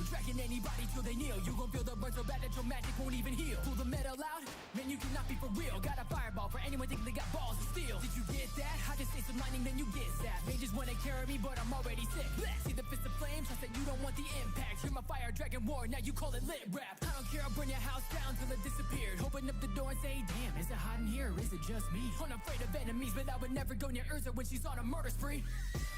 dragging anybody till they kneel. You gon' feel the burn so bad that your magic won't even heal. Pull the metal out, man, you cannot be for real. Got a fireball for anyone thinking they got balls of steel. Did you get that? I just say some lightning, then you get zapped. They just wanna carry me, but I'm already sick. See the fist of flames, I said you don't want the impact. Hear my fire dragon war, now you call it lit rap. I don't care, I'll burn your house down till it disappeared. Open up the door and say, damn, is it hot in here or is it just me? Unafraid of enemies, but I would never go near Urza when she's on a murder spree.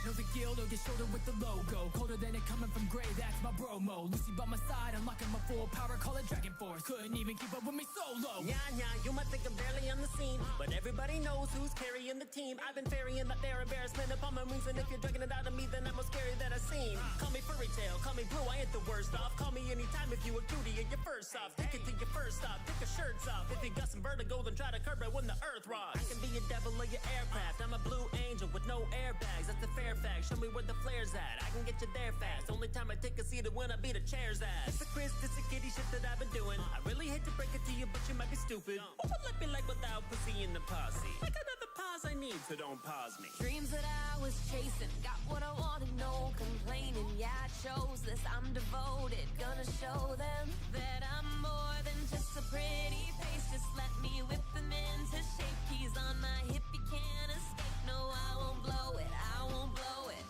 Know the guild or get shoulder with the logo. Colder than it coming from Grey, that's my bro-mo. Lucy by my side, unlocking my full power, call it Dragon Force. Couldn't even keep up with me solo. Yeah, you might think I'm barely on the scene, but everybody knows who's carrying the team. I've been ferrying that their embarrassment upon my wings, and if you're dragging it out of me, then I'm more scary that I've seen. Call me furry tail, call me blue, I ain't the worst off. Call me anytime if you a cutie and you're first off. Take it to your first stop, take your shirts off. If you got some vertigo, then try to curb it when the earth rocks. I can be a devil of your aircraft, I'm a blue angel with no airbags. That's the fair fact, show me where the flare's at. I can get you there fast, only time I take a seat is when I beat a chair's ass. It's a Chris, it's a kitty shit that I've been doing. I really hate to break it to you, but you might be stupid. Or would let me like without pussy in the posse. Like another pause I need, so don't pause me. Dreams that I was chasing, got what I wanted, no complaining. Yeah, I chose this, I'm devoted. Gonna show them that I'm more than just a pretty face. Just let me whip them into shape. Keys on my hip, you can't escape. No, I won't blow it, I won't blow it.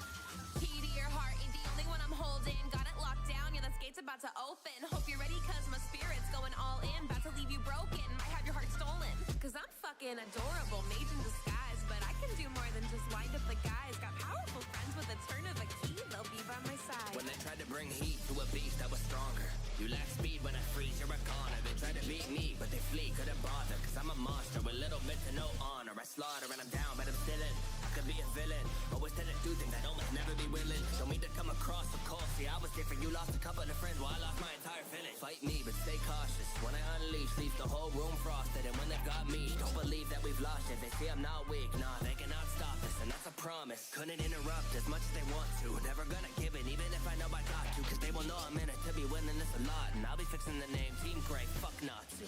Key to your heart ain't the only one I'm holding. Got it locked down, yeah, this gate's about to open. Hope you're ready, cause my spirit's going all in. About to leave you broken, might have your heart stolen. Cause I'm fucking adorable, mage in disguise. But I can do more than just wind up the guys. Got powerful friends with a turn of a key, they'll be by my side. When they tried to bring heat to a beast that was stronger, you lack speed when I freeze, you're a goner. They tried to beat me, but they flee, couldn't bother. Cause I'm a monster with little bit to no honor. I slaughter and I'm down, but I'm still in. I could be a villain, always tend to do things I don't never be willing. Don't mean to come across so cold, see I was different. You lost a couple of friends while I lost my entire village. Fight me, but stay cautious. When I unleash, leave the whole room frosted. And when they've got me, don't believe that we've lost it. They see I'm not weak, nah, they cannot stop us, and that's a promise. Couldn't interrupt as much as they want to. Never gonna give it, even if I know I got to. Cause they will know I'm in it to be winning this a lot. And I'll be fixing the name Team Grey, fuck not to.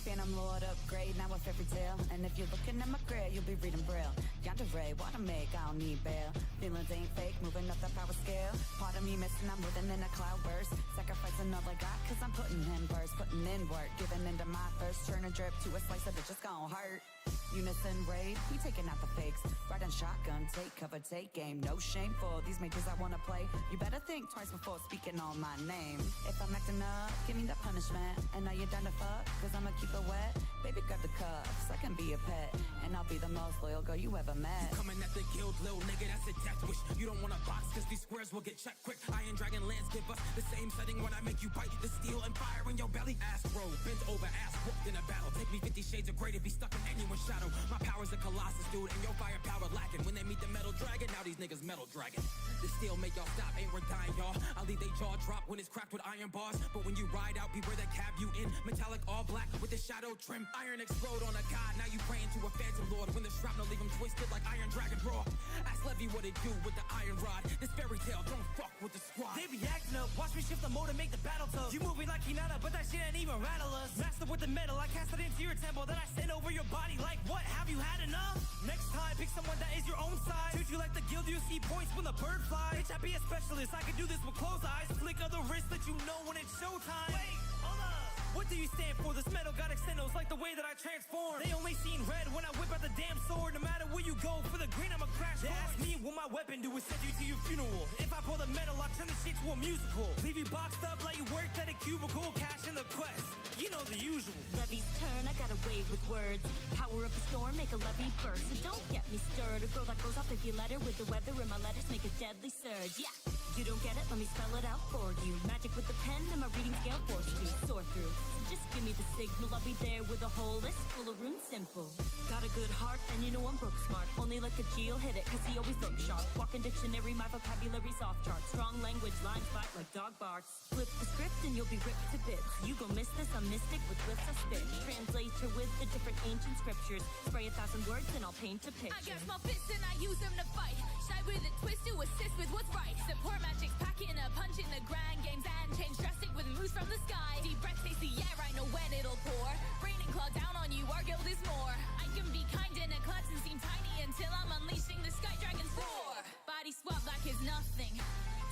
Phantom Lord upgrade, now a fairy tale. And if you're looking at my grave, you'll be reading braille. Yandere, what I make, I don't need bail. Feelings ain't fake, moving up the power scale. Part of me missing, I'm living in a cloud burst. Sacrificing all I got, cause I'm putting in verse. Putting in work, giving into my thirst. Turn a drip to a slice of it, just gon' hurt. Unison raid, we taking out the fakes. Riding shotgun, take cover, take game. No shame for these mages I wanna play. You better think twice before speaking on my name. If I'm acting up, give me the punishment. And now you're down to fuck, cause I'ma keep it wet. Baby, grab the cuffs, I can be a pet. And I'll be the most loyal girl you ever met. You coming at the guild, little nigga, that's a death wish. You don't wanna box, cause these squares will get checked quick. Iron Dragon lands give us the same setting when I make you bite the steel and fire in your belly. Ass roll, bent over, ass whooped in a battle. Take me 50 shades of grey to be stuck in anyone's shadow. My power's a colossus, dude, and your firepower lacking. When they meet the metal dragon, now these niggas metal dragon. The steel make y'all stop, ain't we're dying, y'all. I'll leave they jaw drop when it's cracked with iron bars. But when you ride out, beware they cab you in. Metallic all black with the shadow trim. Iron explode on a god, now you praying to a phantom lord. When the shrapnel leave him twisted like Iron Dragon raw. Ask Levy what it do with the iron rod. This fairy tale, don't fuck with the squad. They be acting up, watch me shift the mode and make the battle tough. You moving like Hinata, but that shit ain't even rattle us. Master with the metal, I cast it into your temple. Then I send over your body like what, have you had enough? Next time, pick someone that is your own size. Treat you like the guild, you see points when the bird flies. Bitch, I be a specialist, I can do this with closed eyes. Flick of the wrist, let you know when it's showtime. Wait, hold up. What do you stand for? This metal got extendos like the way that I transform. They only seen red when I whip out the damn sword. No matter where you go, for the green I'ma crash. They ask me what my weapon do is send you to your funeral. If I pull the metal, I turn the shit to a musical. Leave you boxed up like you worked at a cubicle. Cash in the quest, you know the usual. Levy's turn, I got away with words. Power of a storm, make a levy burst. So don't get me stirred. A girl that goes off if you let her. With the weather in my letters, make a deadly surge. Yeah, you don't get it, let me spell it out for you. Magic with the pen and my reading scale forced to soar through. So just give me the signal, I'll be there with a whole list full of runes simple. Got a good heart, and you know I'm broke smart. Only like a G'll hit it, cause he always looks sharp. Walking dictionary, my vocabulary's off chart. Strong language, lines bite like dog barks. Flip the script and you'll be ripped to bits. You gon' miss this, I'm mystic with glyphs I spit. Translator with the different ancient scriptures. Spray 1,000 words and I'll paint a picture. I got small fists and I use them to fight. Shy with a twist to assist with what's right. Support magic's packing a punch in the grind. Games and change drastic with moves from the sky. Deep breath, taste the air, I know when it'll pour. Rain and claw down on you, our guild is more. I can be kind in a klutz and seem tiny until I'm unleashing the sky dragon's roar. Body swap like it's nothing.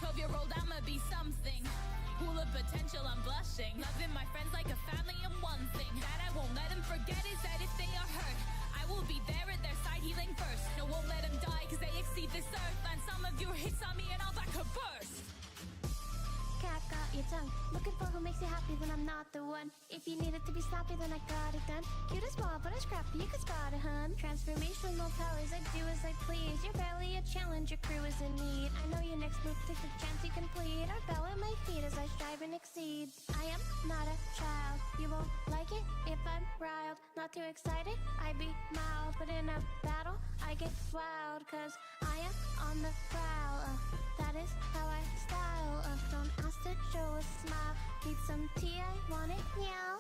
12-year-old, I'ma be something. the potential, I'm blushing. Loving my friends like a family, and one thing that I won't let them forget is that if they are hurt, I will be there at their side healing first. No, won't let them die cause they exceed this earth. And some of your hits on me and I'll back a burst. Cat got your tongue. Looking for who makes you happy, then I'm not the one. If you need it to be sloppy, then I got it done. Cute as ball, but I'm scrappy, you can spot a hun. Transformational powers, I do as I please. You're barely a challenge, your crew is in need. I know your next move takes a chance you complete. Or bow at my feet as I strive and exceed. I am not a child, you won't like it if I'm riled. Not too excited, I be mild. But in a battle, I get wild. Cause I am on the prowl. That is how I style. Don't ask to show a smile. Need some tea, I want it, meow.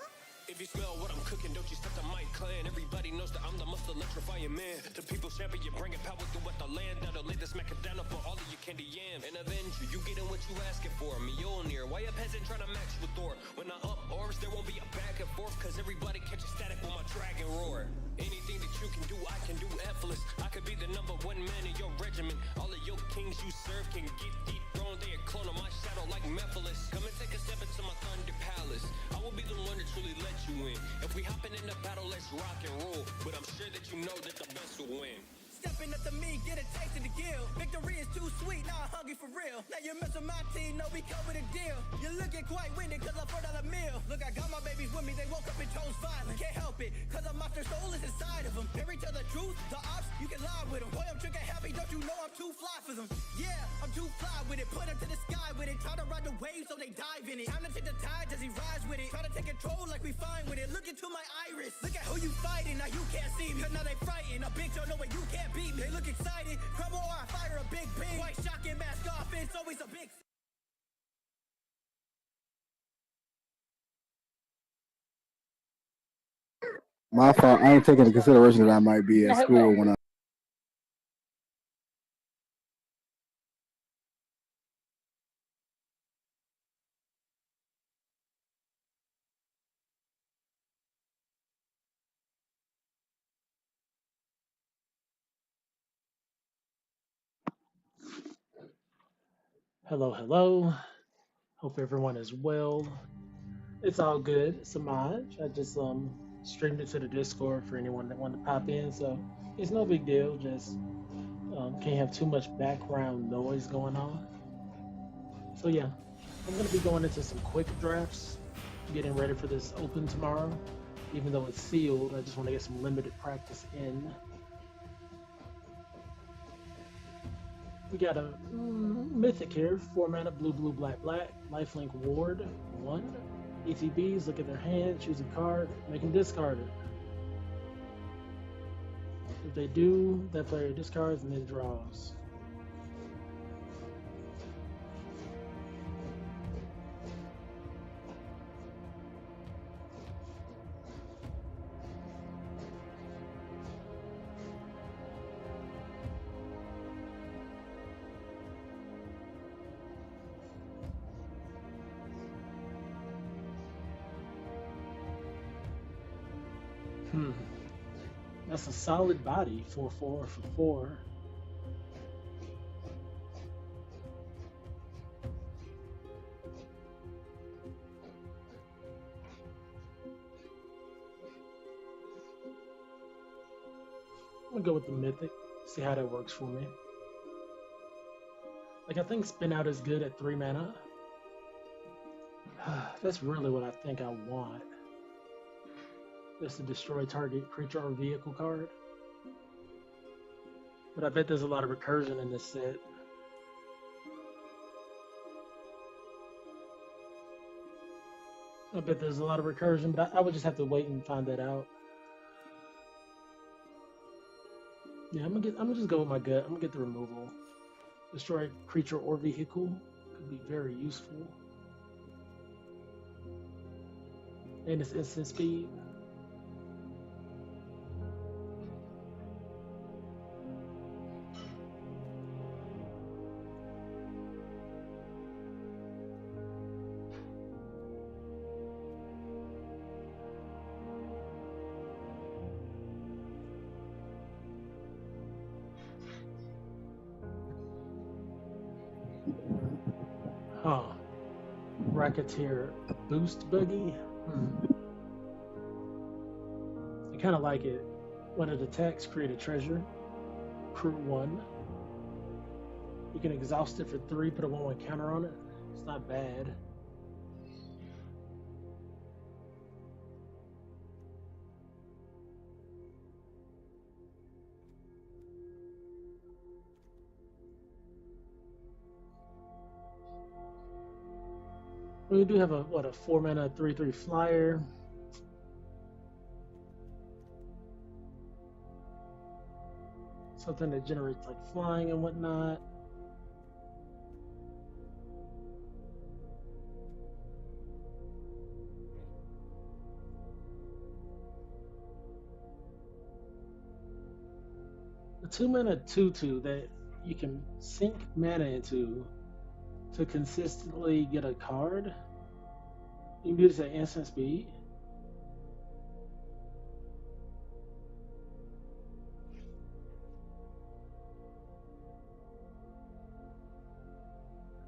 If you smell what I'm cooking, don't you step to my clan. Everybody knows that I'm the most electrifying man. The people's champion, bringing power throughout the land. That'll lay the smack it down for all of you candy yams. And avenge you getting what you asking for. Mjolnir, why a peasant trying to match with Thor? When I up orbs, there won't be a back and forth. Cause everybody catches static with my dragon roar. Anything that you can do, I can do effortless. I could be the #1 man in your regiment. All of your kings you serve can get dethroned. They a clone of my shadow like Mephiles. Come and take a step into my thunder palace. I will be the one to truly let you in. If we hopping in the battle, let's rock and roll. But I'm sure that you know that the best will win. Stepping up to me, get a taste of the gill. Victory is too sweet, now I'm hungry for real. Now you mess with my team, know we come with a deal. You're looking quite winded cause I'm $4 meal. Look, I got my babies with me, they woke up and chose violence. Can't help it, cause a monster soul is inside of them. Every tell the truth, the ops, you can lie with them. Boy, I'm trigger happy, don't you know I'm too fly for them. Yeah, I'm too fly with it, put them to the sky with it. Try to ride the waves so they dive in it. Time to take the tide as he rise with it. Try to take control like we fine with it. Look into my iris, look at who you fighting. Now you can't see me, cause now they frightened. A big show, no way you can't beat me. They look excited, crumble or I fire a big beam. White shocking mask off, it's always a big. My fault. I ain't taking into consideration that I might be at school when I. Hello, hello. Hope everyone is well. It's all good, Samaj. I just streamed it to the Discord for anyone that wanted to pop in, so it's no big deal. Just can't have too much background noise going on. So yeah, I'm gonna be going into some quick drafts, getting ready for this open tomorrow. Even though it's sealed, I just want to get some limited practice in. We got a mythic here, 4 mana, blue, blue, black, black, lifelink ward, 1. ETBs, look at their hand, choose a card, make them discard it. If they do, that player discards and then draws. That's a solid body, 4/4 for 4. I'm gonna go with the mythic, see how that works for me. Like, I think spin out is good at 3 mana. That's really what I think I want. Just to destroy target creature or vehicle card. But I bet there's a lot of recursion in this set. I bet there's a lot of recursion, but I would just have to wait and find that out. Yeah, I'm gonna just go with my gut. I'm gonna get the removal. Destroy creature or vehicle could be very useful. And it's instant speed. Rocketeer boost buggy. I kind of like it. When it attacks, create a treasure. Crew 1. You can exhaust it for 3, put a 1/1 counter on it. It's not bad. We do have a 4-mana 3/3 flyer. Something that generates like flying and whatnot. A 2-mana 2/2 that you can sink mana into to consistently get a card. You can do this at instant speed.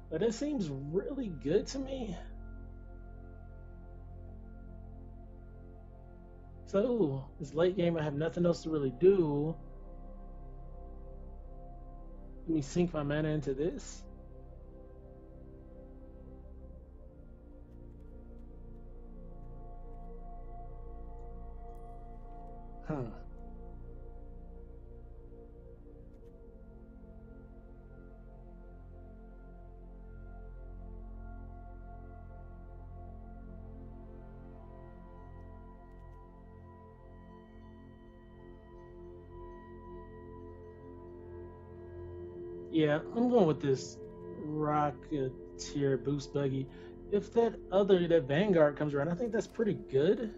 But it seems really good to me. So, this late game, I have nothing else to really do. Let me sink my mana into this. Huh. Yeah, I'm going with this Rocketeer boost buggy. If that Vanguard comes around, I think that's pretty good.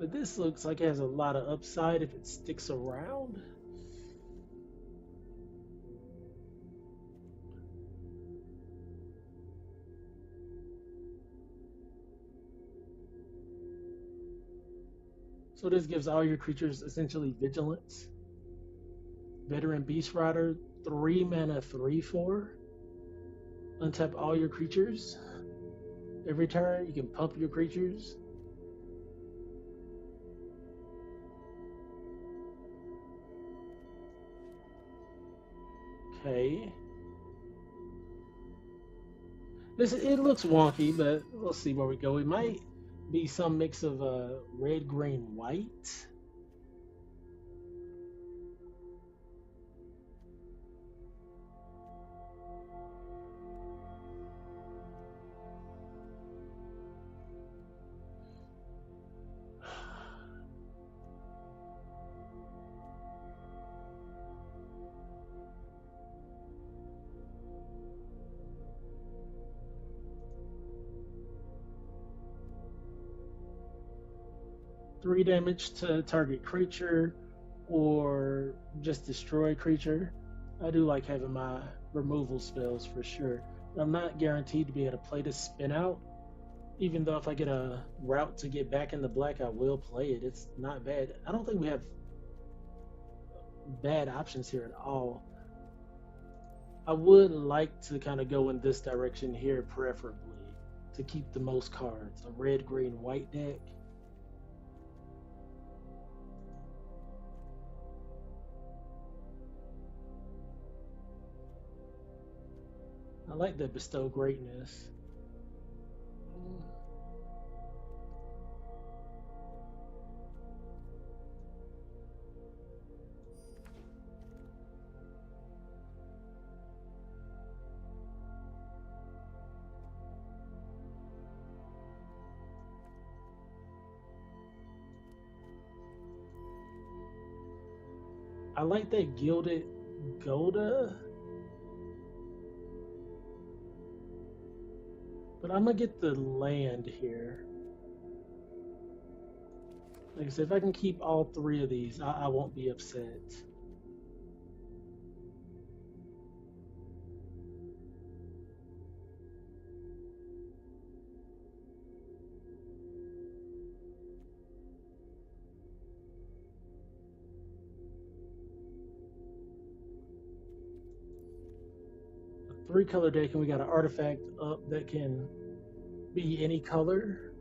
But this looks like it has a lot of upside if it sticks around. So this gives all your creatures essentially vigilance. Veteran Beast Rider, 3 mana 3/4. Untap all your creatures. Every turn you can pump your creatures. Okay. It looks wonky, but we'll see where we go. It might be some mix of red, green, white. Three damage to target creature, or just destroy creature. I do like having my removal spells for sure. I'm not guaranteed to be able to play this spin out, even though if I get a route to get back in the black, I will play it. It's not bad. I don't think we have bad options here at all. I would like to kind of go in this direction here, preferably, to keep the most cards. A red, green, white deck. I like that bestow greatness. I like that gilded Golda. But I'm gonna get the land here. Like I said, if I can keep all 3 of these, I won't be upset. 3-color deck, and we got an artifact up that can be any color.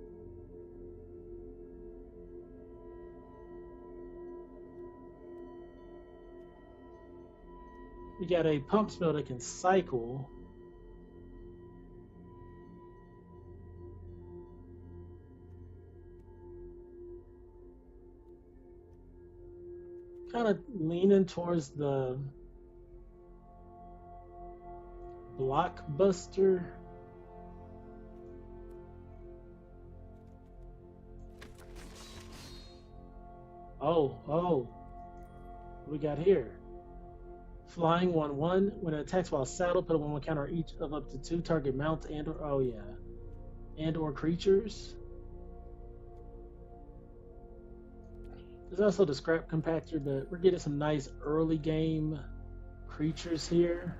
We got a pump spell that can cycle. Kind of leaning towards the blockbuster. Oh, what we got here? Flying 1/1. When it attacks while saddled, put a 1/1 counter on each of up to 2 target mounts and/or creatures. There's also the scrap compactor, but we're getting some nice early game creatures here.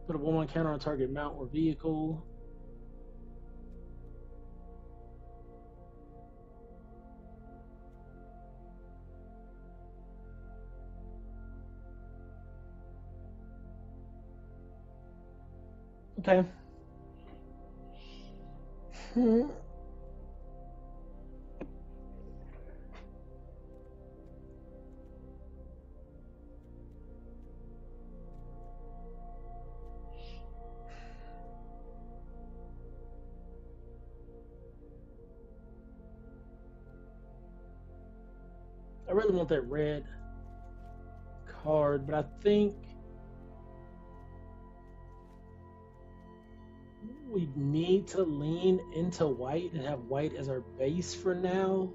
Put a 1/1 counter on target mount or vehicle. Okay. I really want that red card, but I think we need to lean into white and have white as our base for now.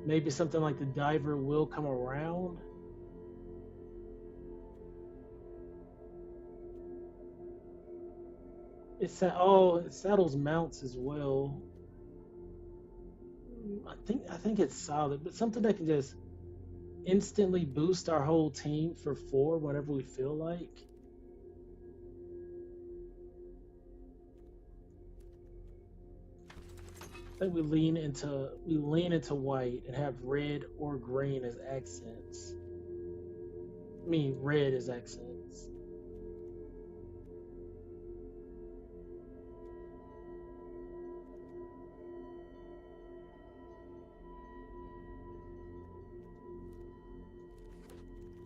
Maybe something like the diver will come around. It saddles mounts as well. I think it's solid, but something that can just instantly boost our whole team for 4 whenever we feel like. I think we lean into white and have red or green as accents. I mean red as accents.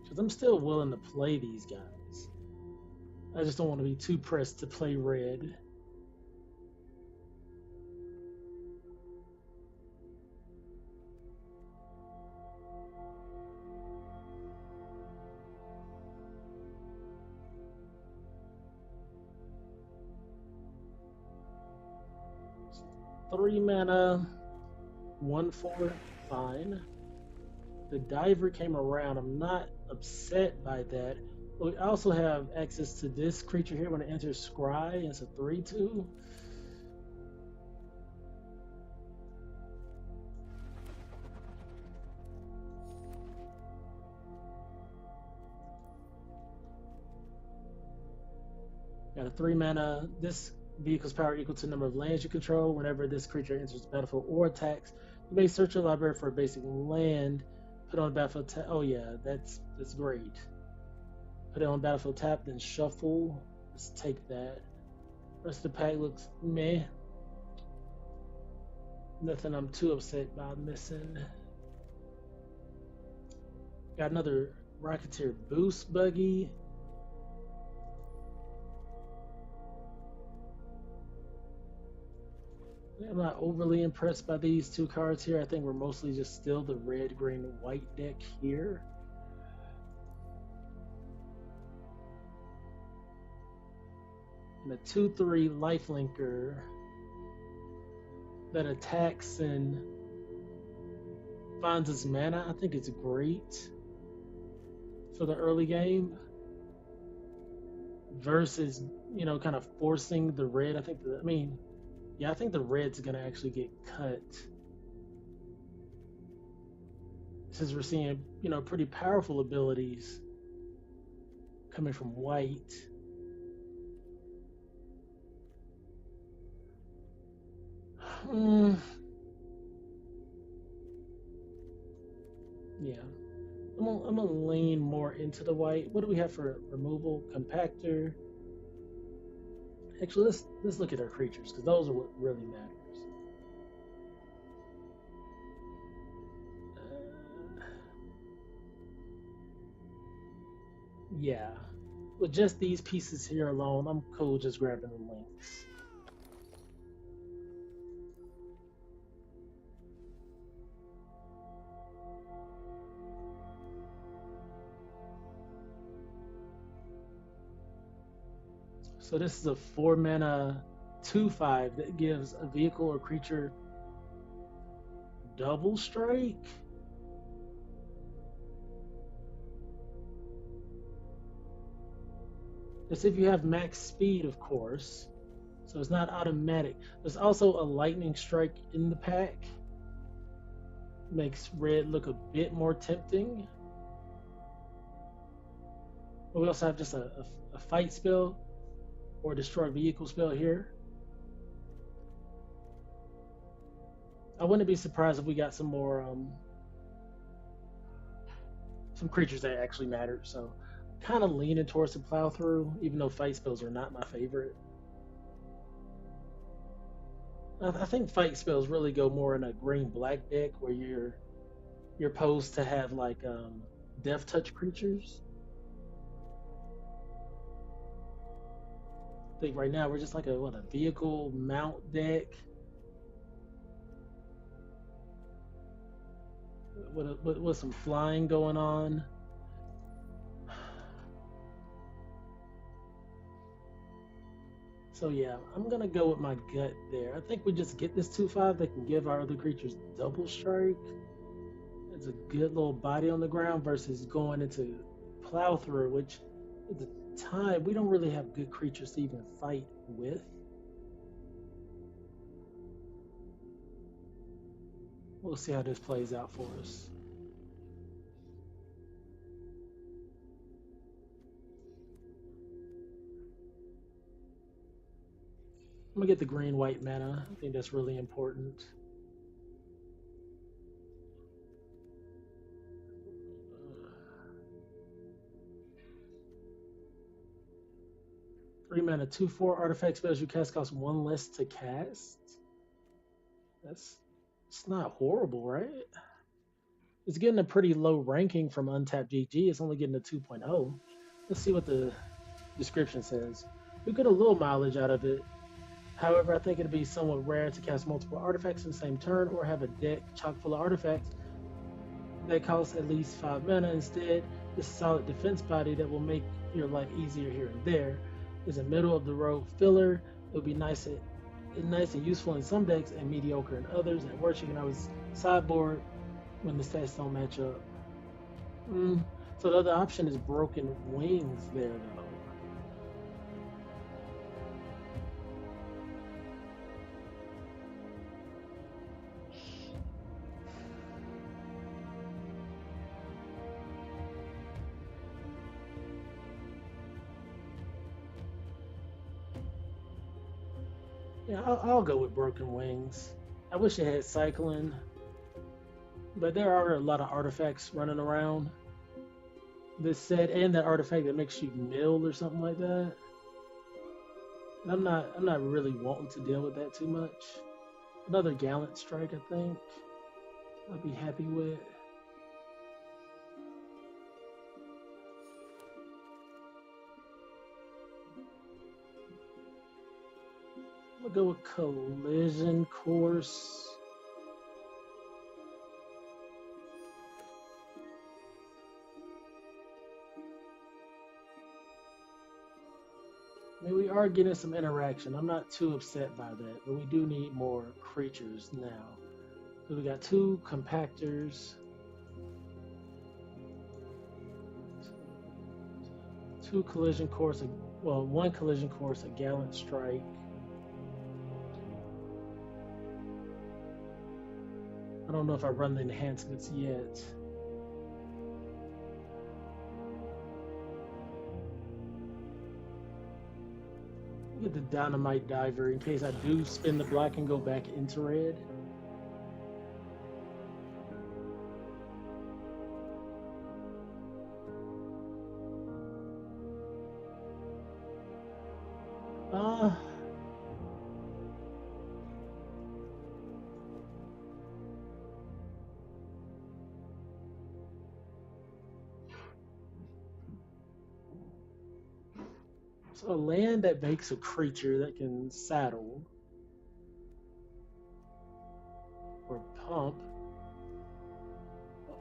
Because I'm still willing to play these guys. I just don't want to be too pressed to play red. Three mana, 1/4, fine. The diver came around. I'm not upset by that. But we also have access to this creature here when it enters Scry. It's a 3/2. Got a 3 mana. This vehicle's power equal to the number of lands you control. Whenever this creature enters the battlefield or attacks, you may search your library for a basic land. Put on battlefield tap. Oh yeah, that's great. Put it on battlefield tap, then shuffle. Let's take that. Rest of the pack looks meh. Nothing I'm too upset about missing. Got another Rocketeer boost buggy. I'm not overly impressed by these 2 cards here. I think we're mostly just still the red, green, white deck here. And a 2/3 lifelinker that attacks and finds its mana. I think it's great for the early game versus, kind of forcing the red. I think the red's gonna actually get cut. Since we're seeing, pretty powerful abilities coming from white. Yeah. I'm gonna lean more into the white. What do we have for removal? Compactor. Actually, let's look at our creatures because those are what really matters. Yeah, with just these pieces here alone, I'm cool just grabbing the links. So this is a 4 mana 2/5 that gives a vehicle or creature double strike. That's if you have max speed, of course. So it's not automatic. There's also a lightning strike in the pack. Makes red look a bit more tempting. But we also have just a fight spell or destroy vehicle spell here. I wouldn't be surprised if we got some more some creatures that actually matter. So kind of leaning towards the plow through, even though fight spells are not my favorite. I think fight spells really go more in a green-black deck where you're posed to have like death touch creatures. I think right now we're just like a vehicle mount deck with some flying going on. So yeah, I'm gonna go with my gut there. I think we just get this 2/5 that can give our other creatures double strike. It's a good little body on the ground versus going into plow through, which at the time we don't really have good creatures to even fight with. We'll see how this plays out for us. I'm gonna get the green-white mana. I think that's really important. 3 mana, 2/4 artifact spells you cast cost 1 less to cast. It's not horrible, right? It's getting a pretty low ranking from Untapped GG. It's only getting a 2.0. Let's see what the description says. We get a little mileage out of it. However, I think it'd be somewhat rare to cast multiple artifacts in the same turn or have a deck chock full of artifacts that cost at least 5 mana. Instead, this solid defense body that will make your life easier here and there is a middle of the road filler. It would be nice and useful in some decks and mediocre in others. At worst, you can always sideboard when the stats don't match up. So the other option is Broken Wings there, though. Yeah, I'll go with Broken Wings. I wish it had cycling, but there are a lot of artifacts running around this set, and that artifact that makes you mill or something like that. And I'm not really wanting to deal with that too much. Another Gallant Strike, I think I'll be happy with. I'm gonna go with Collision Course. I mean, we are getting some interaction. I'm not too upset by that, but we do need more creatures now. So we got 2 compactors, 2 collision course, well, 1 collision course, a Gallant Strike. I don't know if I run the enhancements yet. Get the Dynamite Diver in case I do spin the black and go back into red. So a land that makes a creature that can saddle or pump.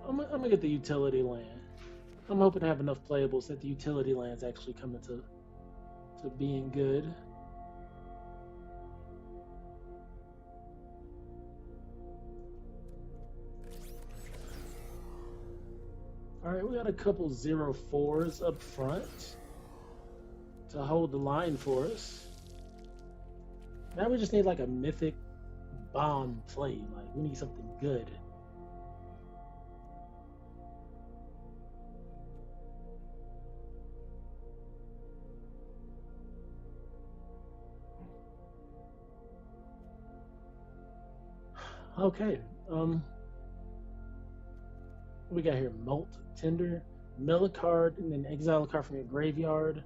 I'm gonna get the utility land. I'm hoping to have enough playables that the utility lands actually come into being good. All right, we got a couple 0/4s up front to hold the line for us. Now we just need like a mythic bomb play. Like we need something good. Okay. We got here Molt Tender, mill a card, and then exile a card from your graveyard.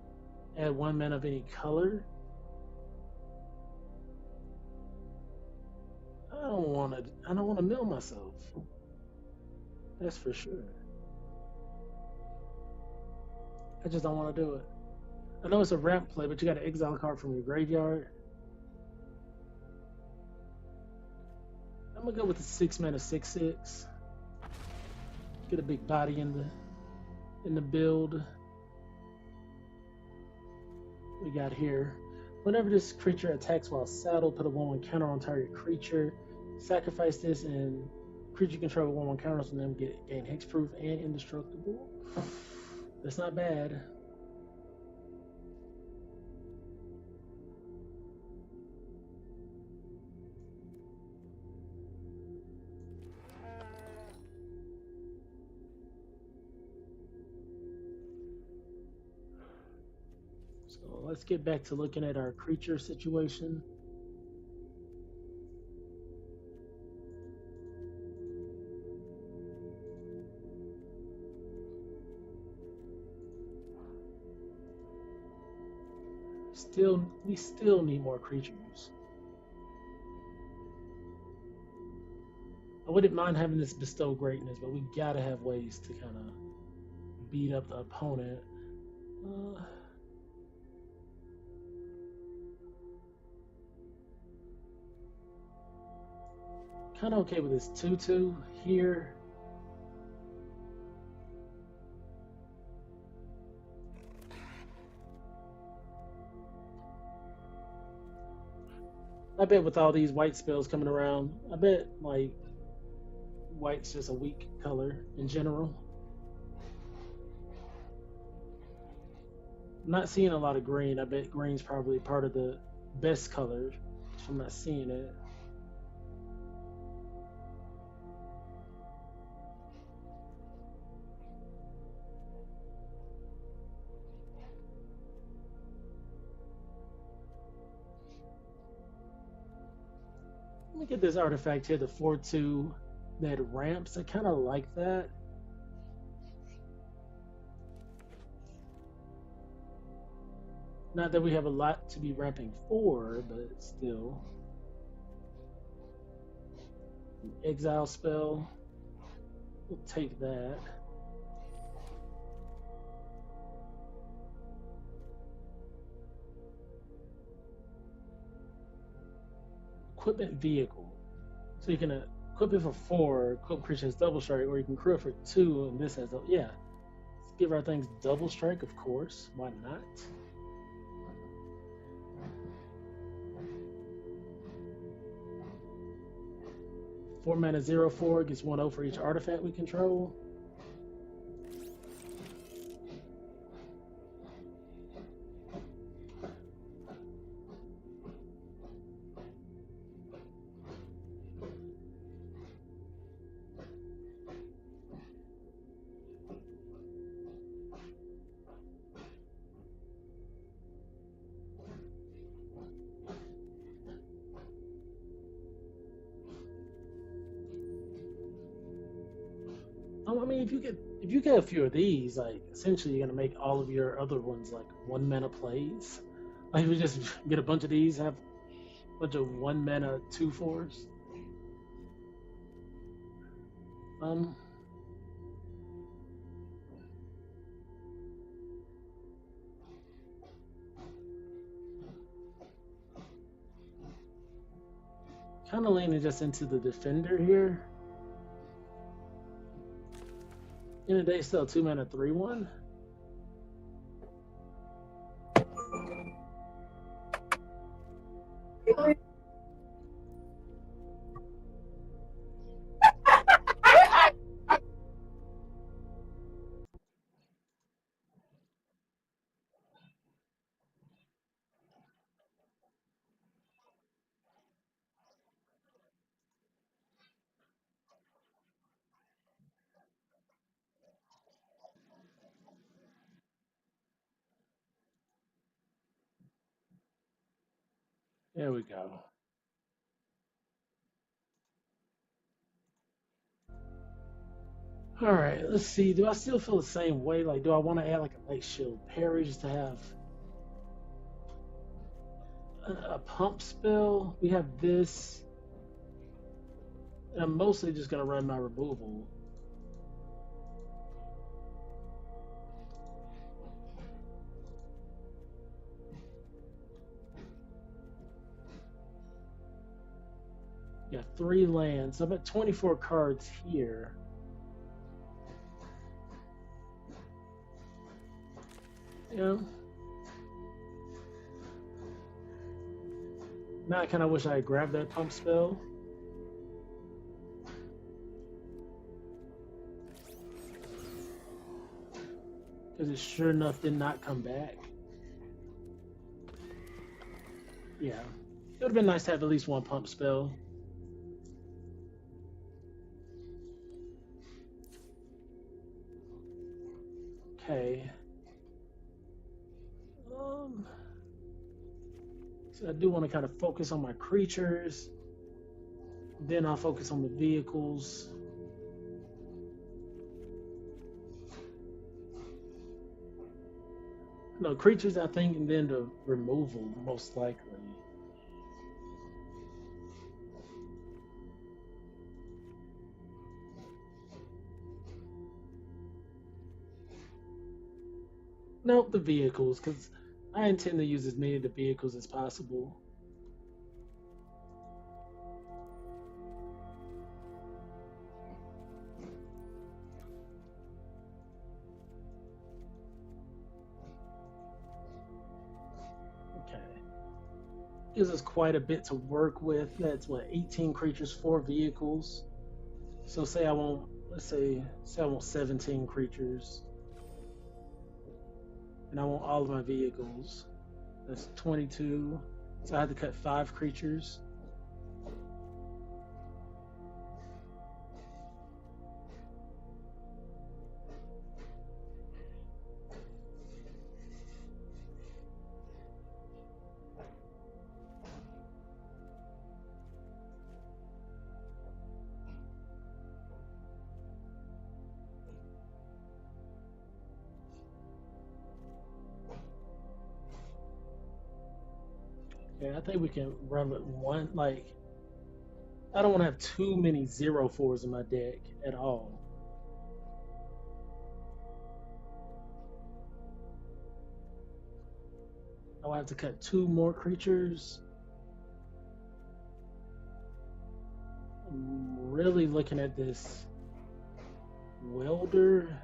Add 1 mana of any color. I don't want to mill myself. That's for sure. I just don't want to do it. I know it's a ramp play, but you got to exile a card from your graveyard. I'm gonna go with the 6 mana 6/6. Get a big body in the build. We got here. Whenever this creature attacks while saddled, put a 1/1 counter on target creature. Sacrifice this and creature control 1/1 counters on them gain hexproof and indestructible. That's not bad. So let's get back to looking at our creature situation. We still need more creatures. I wouldn't mind having this bestow greatness, but we gotta have ways to kind of beat up the opponent. Kind of okay with this 2/2 here. I bet with all these white spells coming around, I bet like white's just a weak color in general. I'm not seeing a lot of green. I bet green's probably part of the best color, so I'm not seeing it. Let me get this artifact here, the 4/2 that ramps. I kind of like that. Not that we have a lot to be ramping for, but still. An exile spell. We'll take that. Equipment vehicle. So you can equip it for 4, equip creature has double strike, or you can crew it for 2, and this has yeah. Let's give our things double strike, of course. Why not? Four mana 0/4 gets 1/0 for each artifact we control. I mean, if you get a few of these, like essentially you're gonna make all of your other ones like 1 mana plays. Like we just get a bunch of these, have a bunch of 1 mana 2/4s. Kind of leaning just into the defender here. In a day, still 2 mana 3/1. There we go. All right, let's see. Do I still feel the same way? Like, do I want to add like a light shield parry just to have a pump spell? We have this. And I'm mostly just gonna run my removal. Got 3 lands. So I'm at 24 cards here. Yeah. Now I kind of wish I had grabbed that pump spell. Because it sure enough did not come back. Yeah. It would have been nice to have at least 1 pump spell. Okay. So I do want to kind of focus on my creatures. Then I'll focus on the vehicles. No, creatures I think, and then the removal, most likely. Nope, the vehicles, because I intend to use as many of the vehicles as possible. Okay. Gives us quite a bit to work with. That's what, 18 creatures, 4 vehicles. So say I want, let's say I want 17 creatures. And I want all of my vehicles. That's 22. So I have to cut 5 creatures. Yeah, I think we can run with 1. Like, I don't want to have too many 0/4s in my deck at all. I'll have to cut 2 more creatures. I'm really looking at this welder.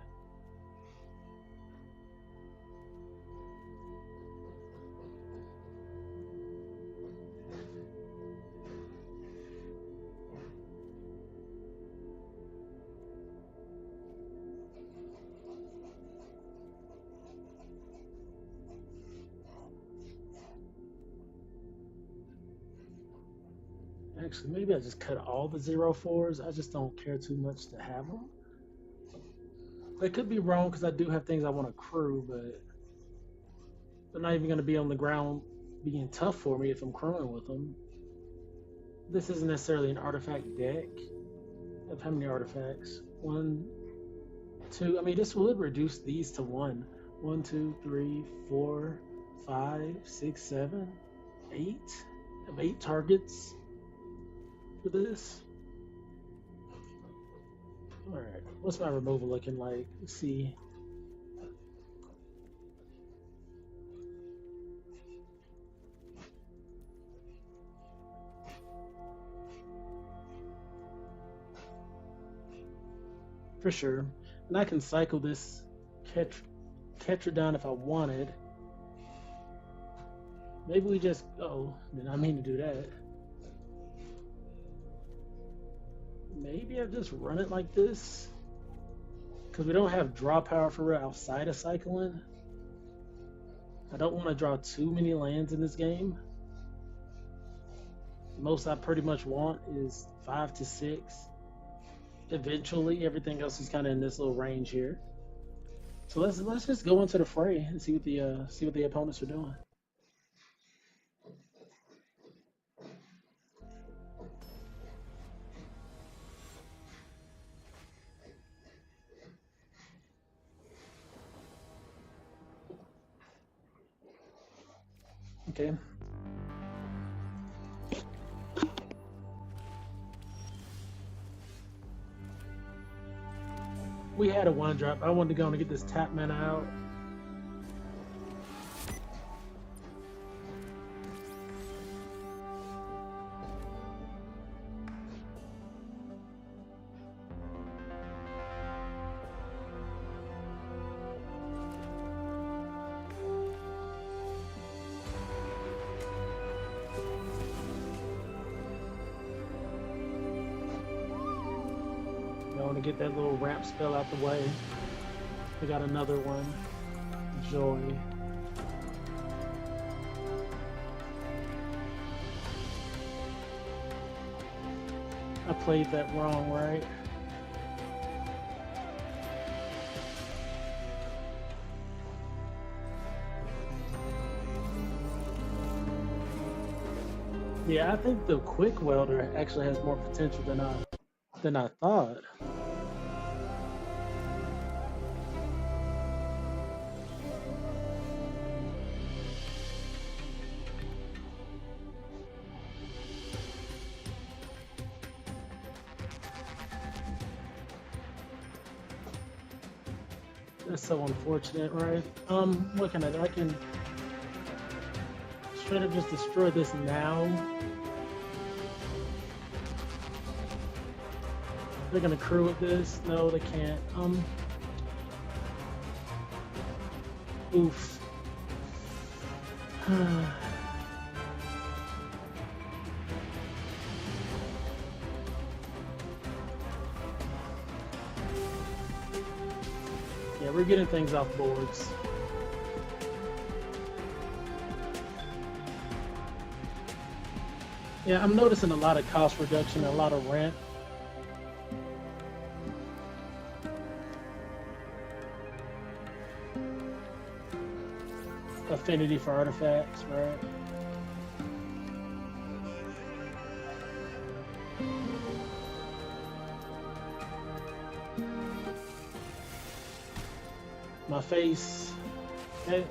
Actually, maybe I just cut all the 0/4s. I just don't care too much to have them. I could be wrong because I do have things I want to crew, but they're not even going to be on the ground being tough for me if I'm crewing with them. This isn't necessarily an artifact deck. I have how many artifacts? 1, 2. I mean, this would reduce these to 1. 1, 2, 3, 4. 5, 6, 7, 8. I have 8 targets for this. Alright, what's my removal looking like? Let's see. For sure. And I can cycle this catcher down if I wanted. Maybe we just did I mean to do that. Maybe I just run it like this. Because we don't have draw power for real outside of cycling. I don't want to draw too many lands in this game. The most I pretty much want is 5 to 6. Eventually, everything else is kind of in this little range here. So let's just go into the fray and see what the opponents are doing. Okay. We had a 1-drop. I wanted to go and get this tap mana out. To get that little ramp spell out the way. We got another one. Joy. I played that wrong, right? Yeah, I think the quick welder actually has more potential than I thought. That's so unfortunate, right? What can I do? I can straight up just destroy this now. They're gonna crew with this. No, they can't. Oof. Yeah, we're getting things off boards. Yeah, I'm noticing a lot of cost reduction, a lot of rent. Affinity for artifacts, right? My face. Okay.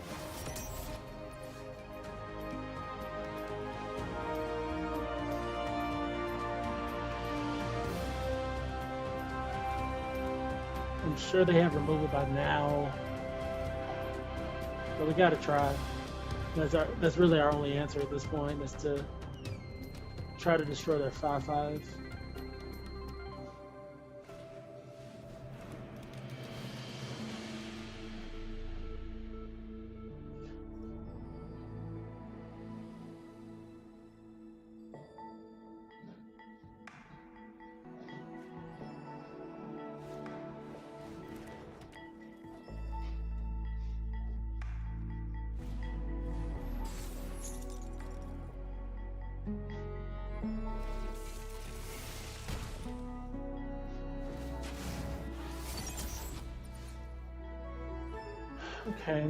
I'm sure they have removal by now. But we gotta try. That's really our only answer at this point, is to try to destroy their 5/5. Okay.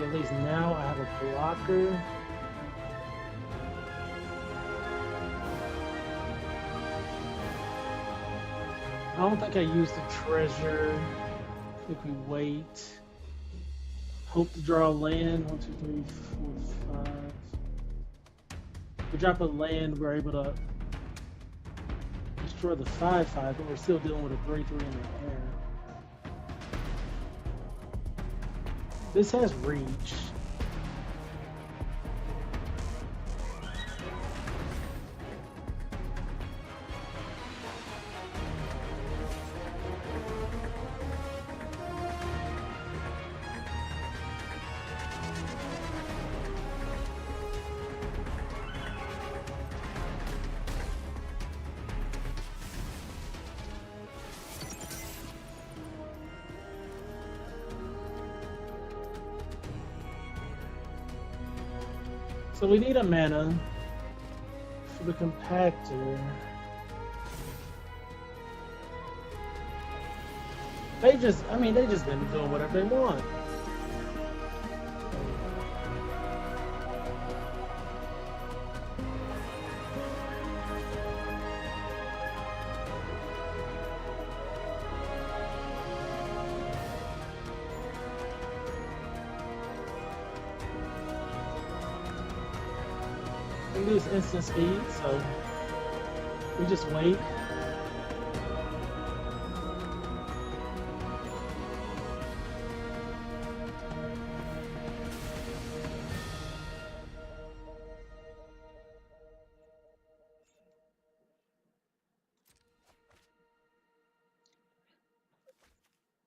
at least now I have a blocker. I don't think I used the treasure. I think we wait. Hope to draw a land. 1, 2, 3, 4, 5. If we drop a land, we're able to destroy the 5/5, but we're still dealing with a 3/3 in the air. This has reach. So we need a mana for the compactor. They've just been doing whatever they want. We lose instant speed, so we just wait.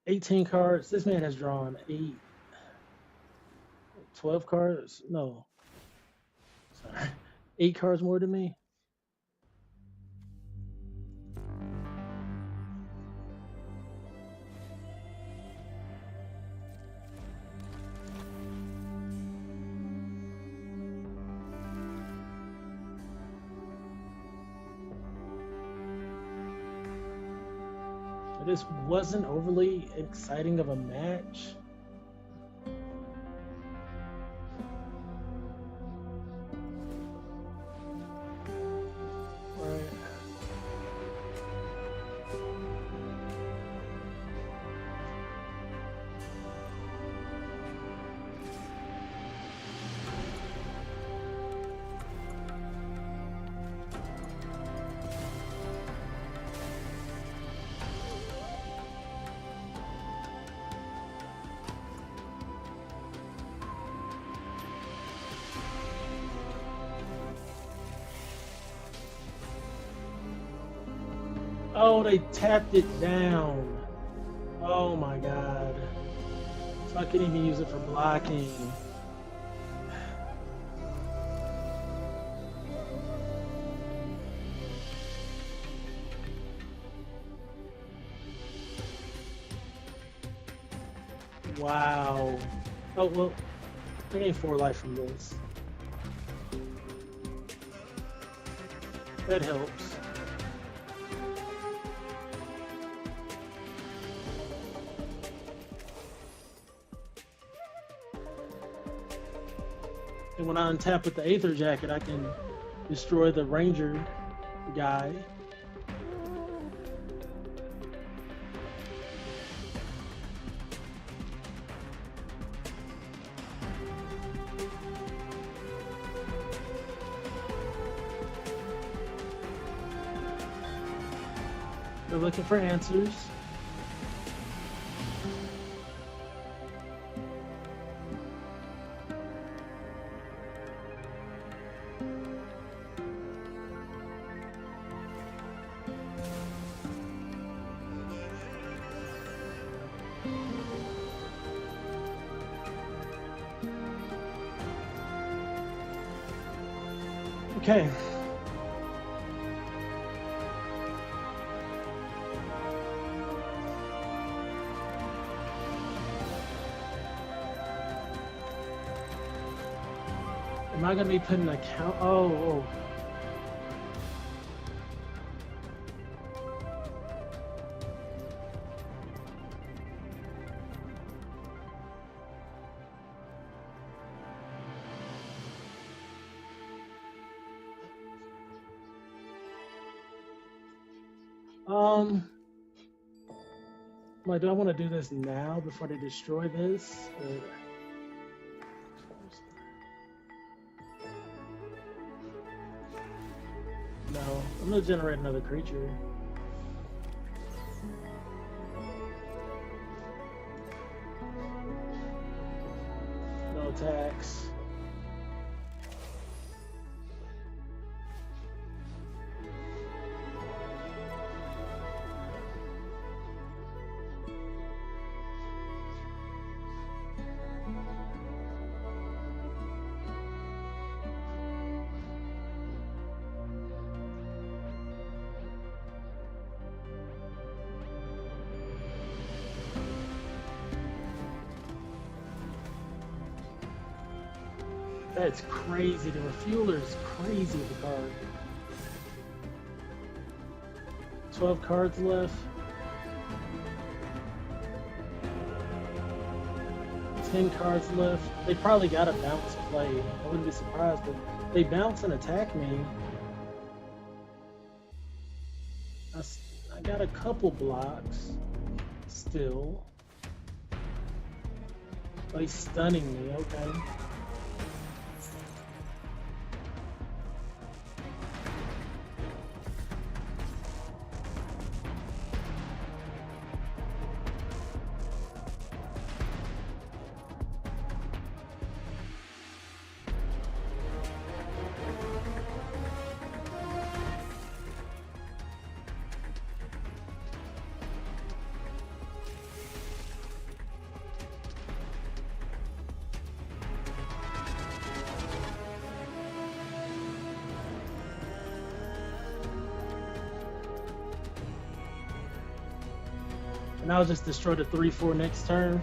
$18 cards. This man has drawn 12 cards. No, sorry, 8 cards more than me. This wasn't overly exciting of a match. Oh, they tapped it down. Oh my god. So I couldn't even use it for blocking. Wow. Oh, well, I gained 4 life from this. That helps. And when I untap with the Aether Jacket, I can destroy the Ranger guy. They're looking for answers. Okay. Am I gonna be putting a count? Oh. Um, I'm like, do I want to do this now before they destroy this? No, I'm gonna generate another creature. No attacks. That's crazy. The refueler is crazy with the card. 12 cards left. 10 cards left. They probably got a bounce play. I wouldn't be surprised, but they bounce and attack me. I got a couple blocks still. Oh, he's stunning me. Okay. And I'll just destroy the 3/4 next turn.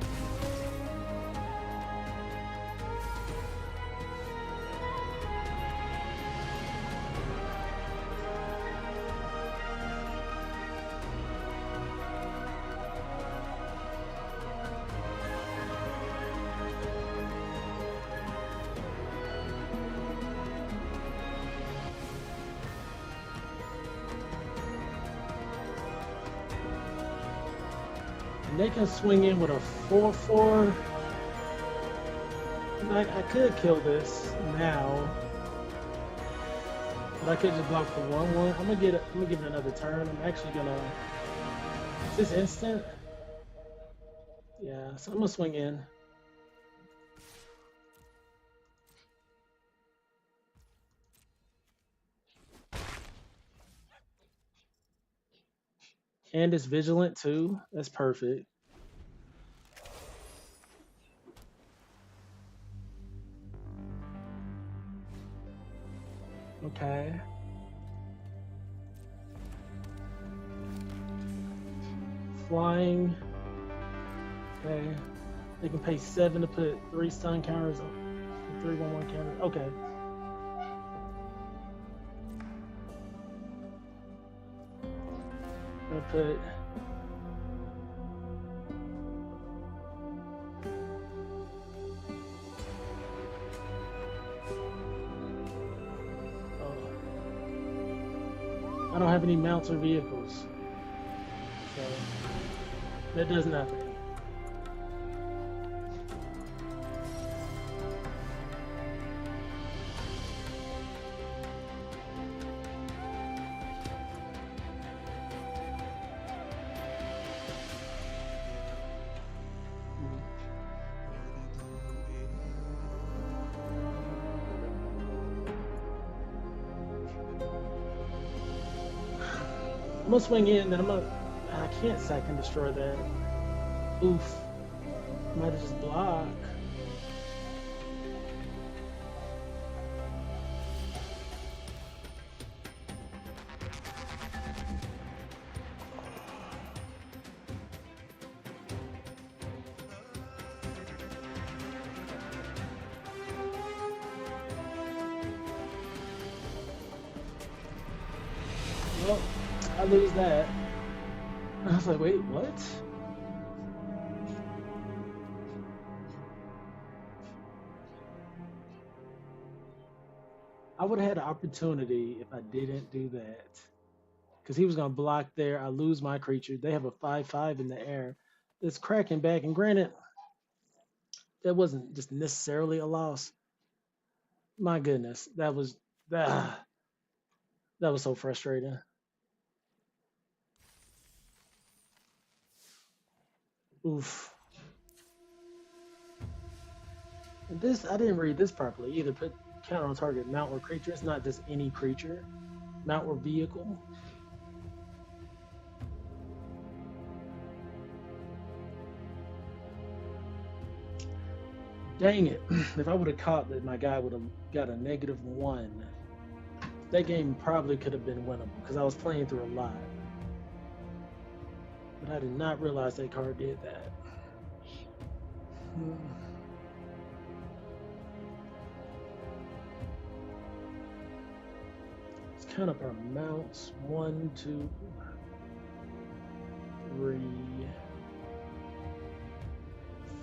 They can swing in with a 4/4. I could kill this now, but I could just block the 1/1. I'm gonna give it another turn. I'm actually gonna. Is this instant? Yeah, so I'm gonna swing in. And it's vigilant too. That's perfect. Okay. Flying. Okay. They can pay 7 to put 3 stun counters on 3/1/1 counter. Okay. I'm gonna put I don't have any mounts or vehicles, so that does nothing. I'm gonna swing in, then I can't sack and destroy that. Oof. Might have just block. Well, I lose that. I was like, wait, what? I would have had an opportunity if I didn't do that. because he was going to block there. I lose my creature. They have a 5/5 in the air. It's cracking back. And granted, that wasn't just necessarily a loss. My goodness, that was so frustrating. Oof. And this, I didn't read this properly either. Put counter on target mount or creature. It's not just any creature. Mount or vehicle. Dang it. If I would have caught that, my guy would have got a -1. That game probably could have been winnable because I was playing through a lot. But I did not realize that card did that. Let's count up our mounts. 1, 2, 3,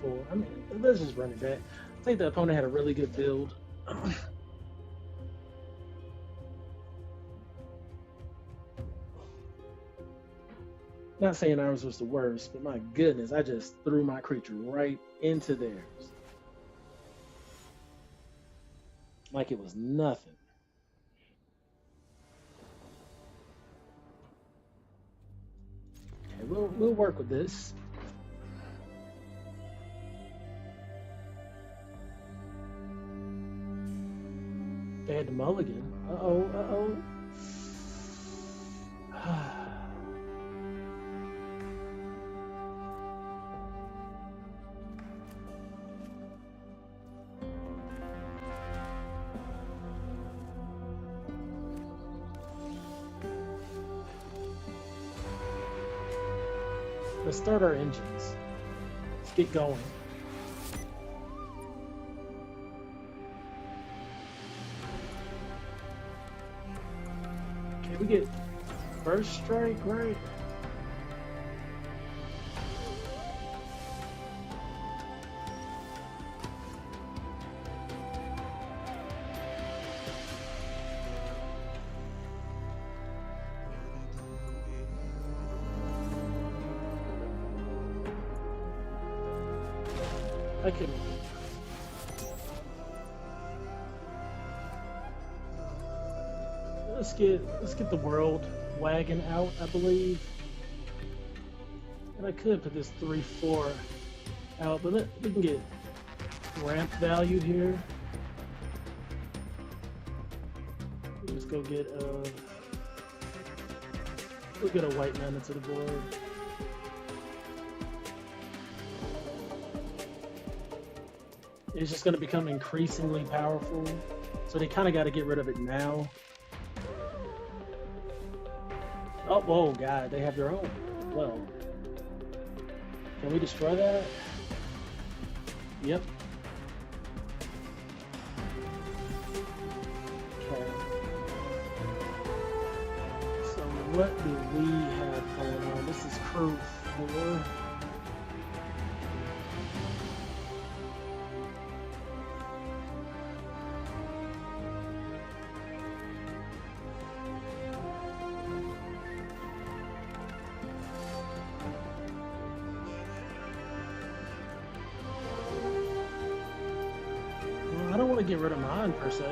4. I mean, let's just run it back. I think the opponent had a really good build. Not saying ours was the worst, but my goodness, I just threw my creature right into theirs. Like it was nothing. Okay, we'll work with this. They had the mulligan. Uh-oh. Let's start our engines. Let's get going. Okay, we get first strike, right? I can. Let's get the world wagon out, I believe. And I could put this 3/4 out, but we can get ramp value here. Let's go get we'll get a white mana to the board. It's just going to become increasingly powerful, so they kind of got to get rid of it now. Oh, whoa, God, they have their own. Well, can we destroy that? Yep. Okay. So what do we have going on? This is crew 4. I don't want to get rid of mine per se.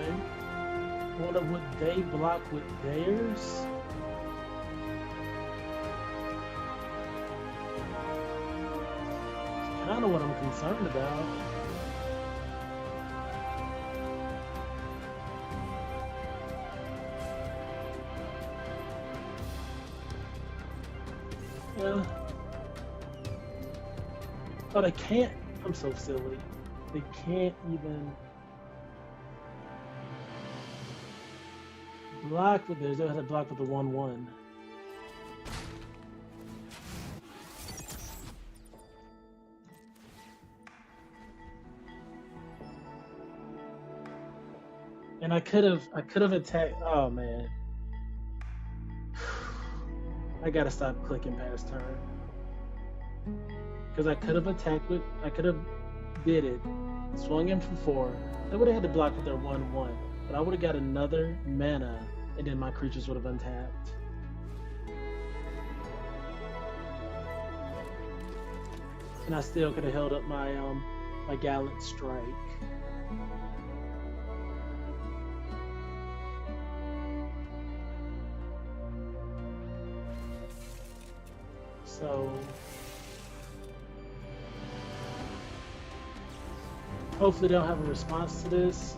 What would they block with theirs? It's kind of what I'm concerned about. Yeah. Oh, they can't. I'm so silly. They can't even block with theirs. They have to block with the 1/1. And I could have attacked. Oh man, I gotta stop clicking past turn because I could have attacked with. I could have bid it, swung in for 4. They would have had to block with their 1/1, but I would have got another mana, and then my creatures would have untapped. And I still could have held up my my gallant strike. So hopefully they'll have a response to this.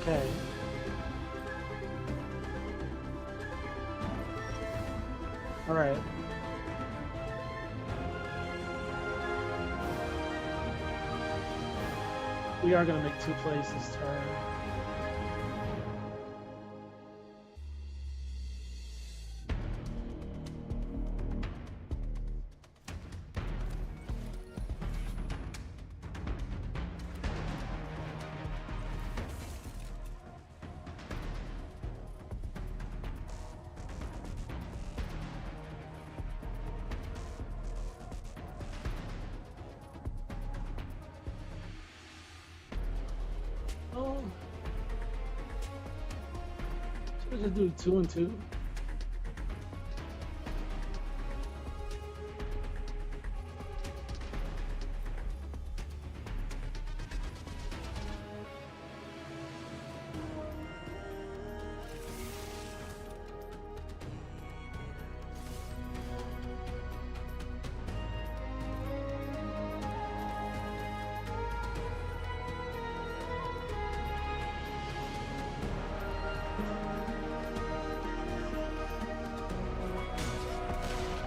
Okay. All right. We are going to make 2 plays this turn. Should we just do 2 and 2?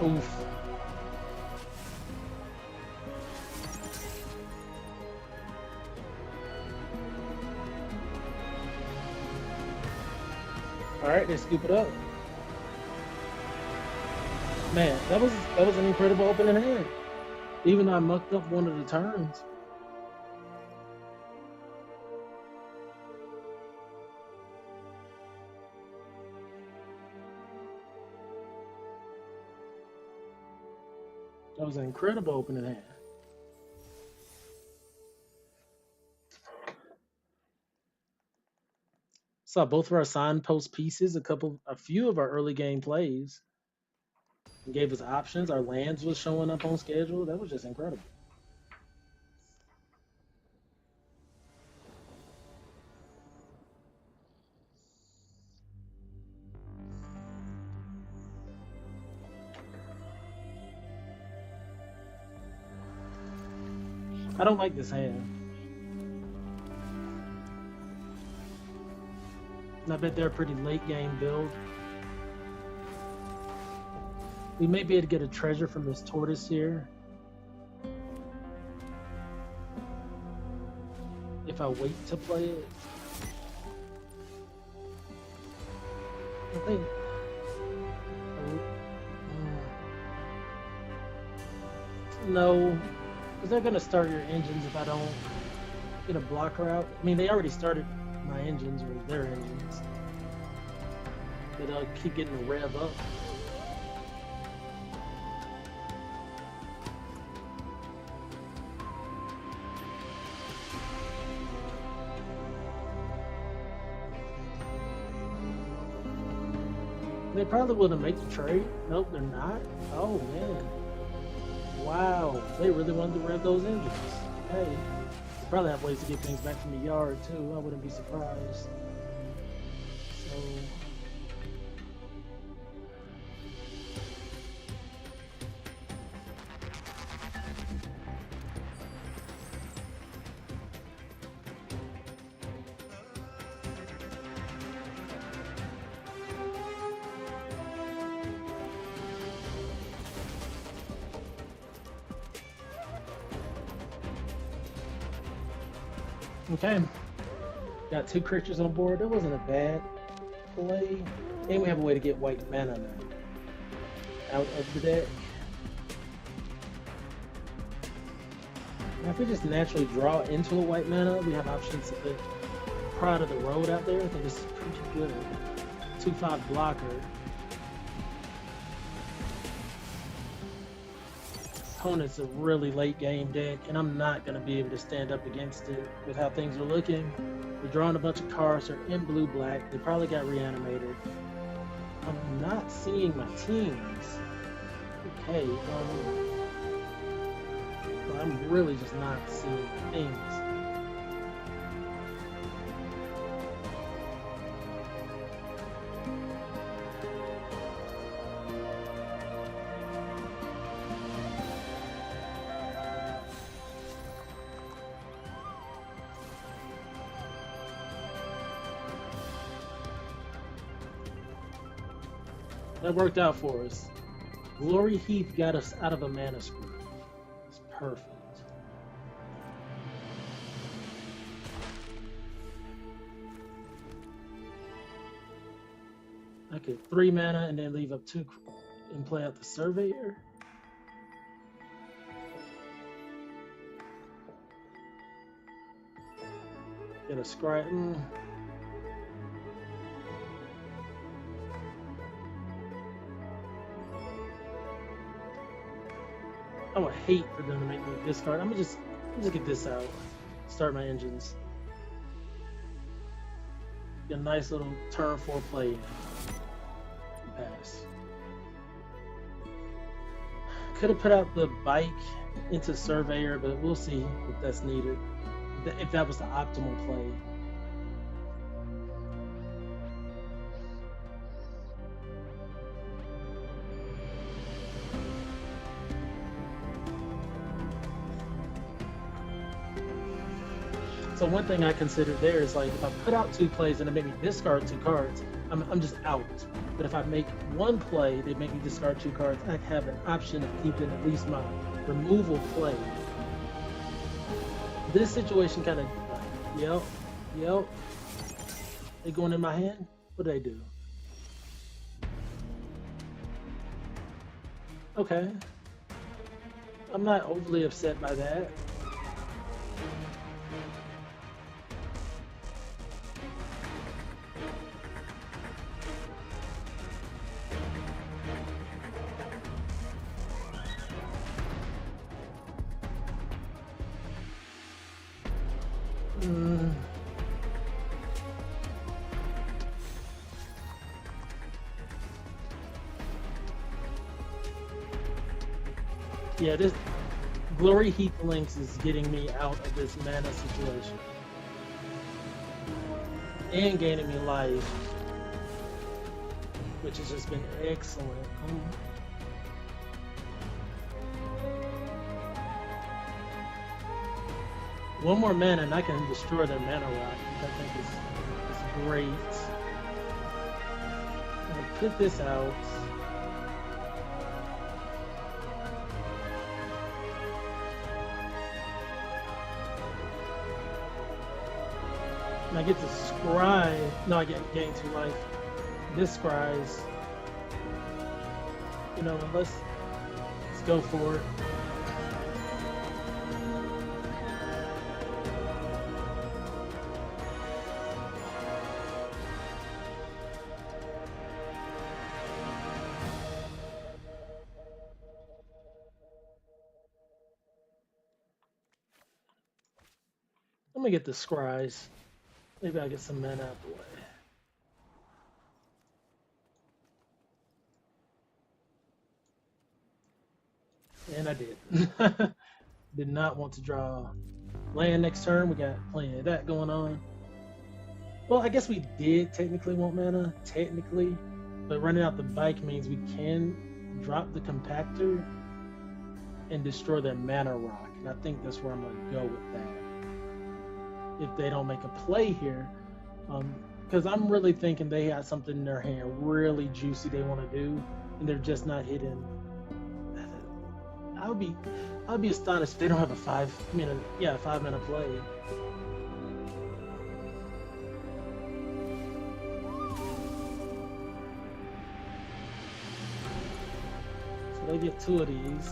Oof. All right, they scoop it up. Man, that was an incredible opening hand. Even though I mucked up one of the turns. That was an incredible opening hand. Saw both of our signpost pieces, a few of our early game plays. And gave us options. Our lands was showing up on schedule. That was just incredible. I don't like this hand. And I bet they're a pretty late game build. We may be able to get a treasure from this tortoise here. If I wait to play it. I think. No. Because they're going to start your engines if I don't get a blocker out. I mean, they already started my engines, or their engines. But I'll keep getting the rev up. They probably wouldn't make the trade. Nope, they're not. Oh, man. Wow, they really wanted to rev those engines. Hey, they probably have ways to get things back from the yard too. I wouldn't be surprised. So, okay, got 2 creatures on board. That wasn't a bad play. And we have a way to get white mana now out of the deck. Now if we just naturally draw into a white mana, we have options to put Pride of the Road out there. I think this is pretty good. 2/5 blocker. Opponent's a really late game deck, and I'm not going to be able to stand up against it with how things are looking. We're drawing a bunch of cards. They're in blue-black. They probably got reanimated. I'm not seeing my teams. Okay, but I'm really just not seeing things. That worked out for us. Glory Heath got us out of a mana screw. It's perfect. I could 3 mana and then leave up 2 and play out the Surveyor. Get a Scry. I would hate for them to make me discard. I'm gonna just get this out. Start my engines. Get a nice little turn 4 play. Pass. Could have put out the bike into Surveyor, but we'll see if that's needed. If that was the optimal play. So one thing I considered there is like if I put out 2 plays and it made me discard 2 cards, I'm just out. But if I make 1 play, they make me discard 2 cards, I have an option of keeping at least my removal play. This situation kind of, yep. They going in my hand? What do they do? Okay. I'm not overly upset by that. Yeah, this Glory Heath Links is getting me out of this mana situation. And gaining me life. Which has just been excellent. One more mana and I can destroy their mana rock, which I think is great. I'm gonna put this out. And I get to scry. No, I gain 2 life. This scries. You know, let's go for it. Let me get the scries. Maybe I'll get some men out the way. And I did. Did not want to draw land next turn. We got plenty of that going on. Well, I guess we did technically want mana, technically. But running out the bike means we can drop the compactor and destroy their mana rock. And I think that's where I'm going to go with that. If they don't make a play here, because I'm really thinking they got something in their hand really juicy they want to do, and they're just not hitting. I would be astonished if they don't have a 5 mana play. So they get 2 of these.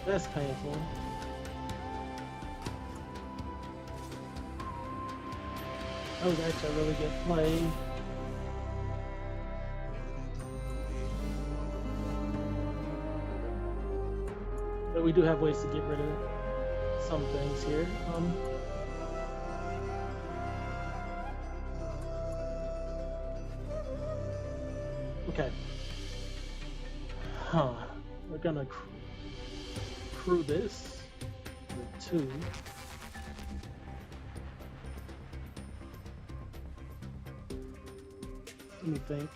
That's painful. That was actually a really good play. But we do have ways to get rid of some things here. Okay. Huh. We're gonna crew this with 2. Let me think.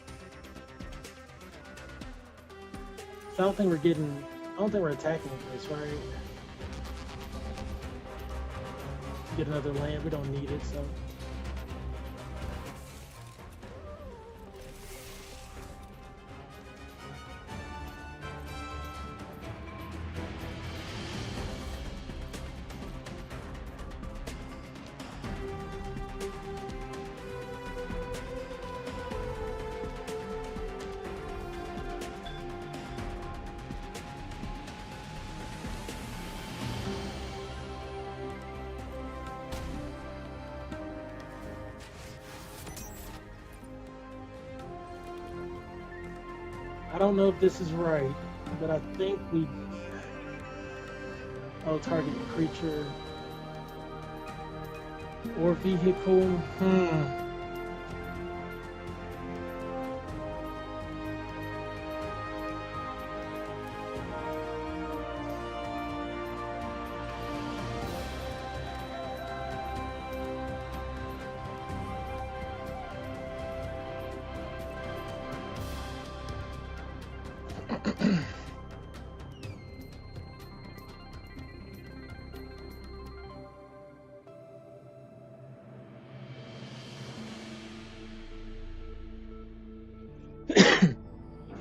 So I don't think we're getting. I don't think we're attacking this, right? Get another land. We don't need it, so. I don't know if this is right, but I think we. Oh, target creature or vehicle.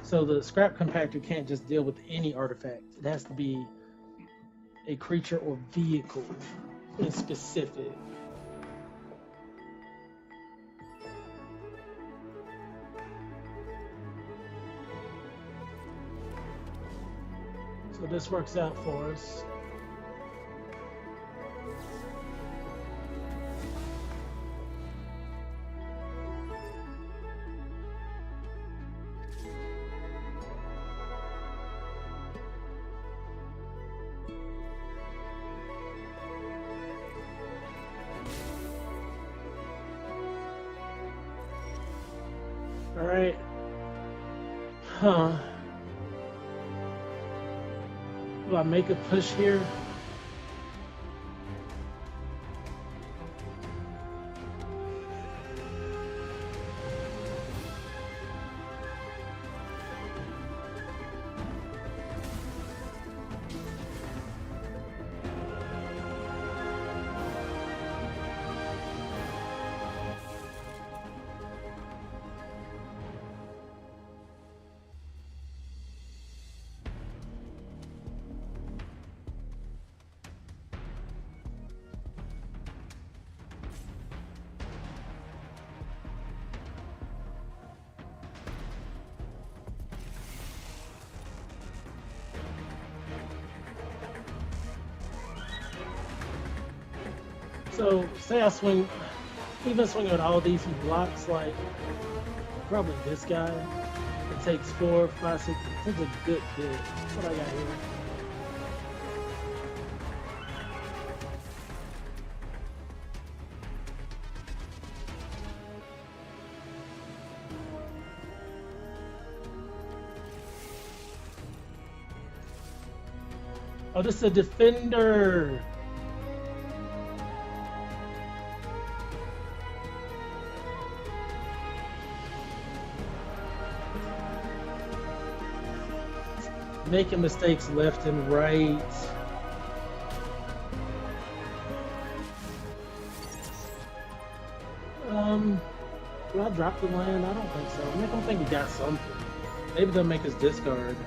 So the scrap compactor can't just deal with any artifact. It has to be a creature or vehicle in specific. So this works out for us. All right. Huh. Do I make a push here? So say I swing, even swinging with all these, he blocks like probably this guy. It takes 4, 5, 6. It's a good bit. What I got here. Oh, this is a defender. Making mistakes left and right. Will I drop the land? I don't think so. I don't think we got something. Maybe they'll make us discard.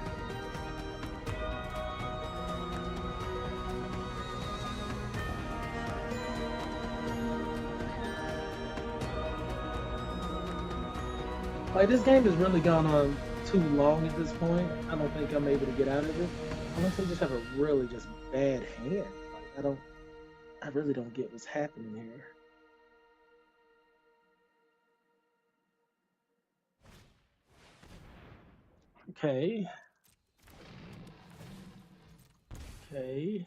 Like, this game has really gone on too long at this point. I don't think I'm able to get out of it. Unless they just have a really just bad hand. Like, I really don't get what's happening here. Okay. Okay.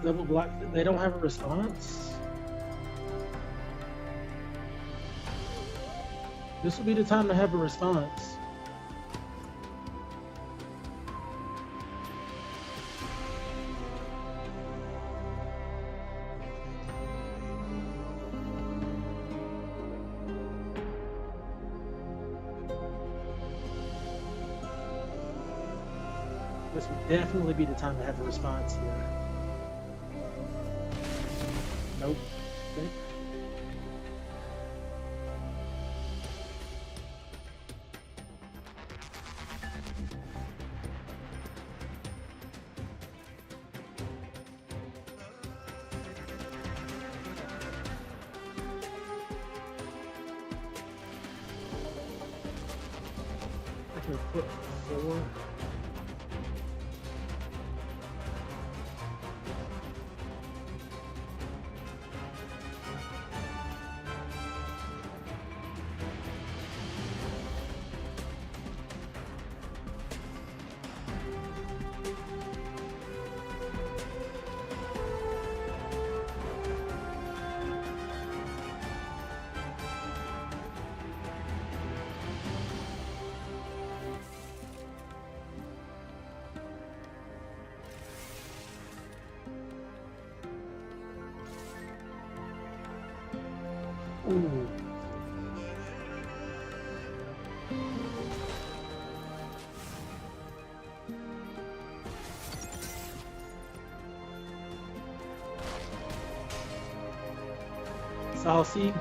Double block. They don't have a response. This will be the time to have a response. This would definitely be the time to have a response here. Nope. Okay. I can put 4. Ooh. Saucy.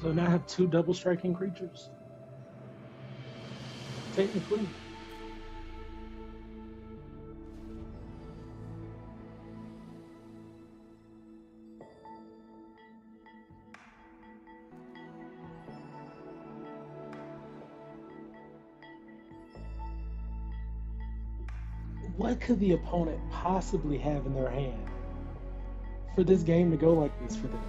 So now I have 2 double striking creatures. Technically. What could the opponent possibly have in their hand for this game to go like this for them?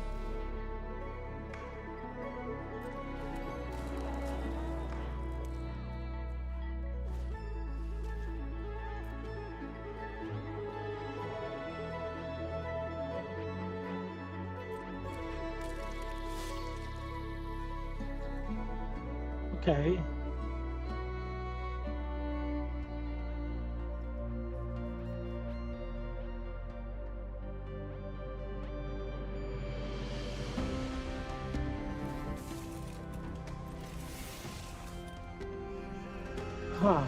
Okay. Huh.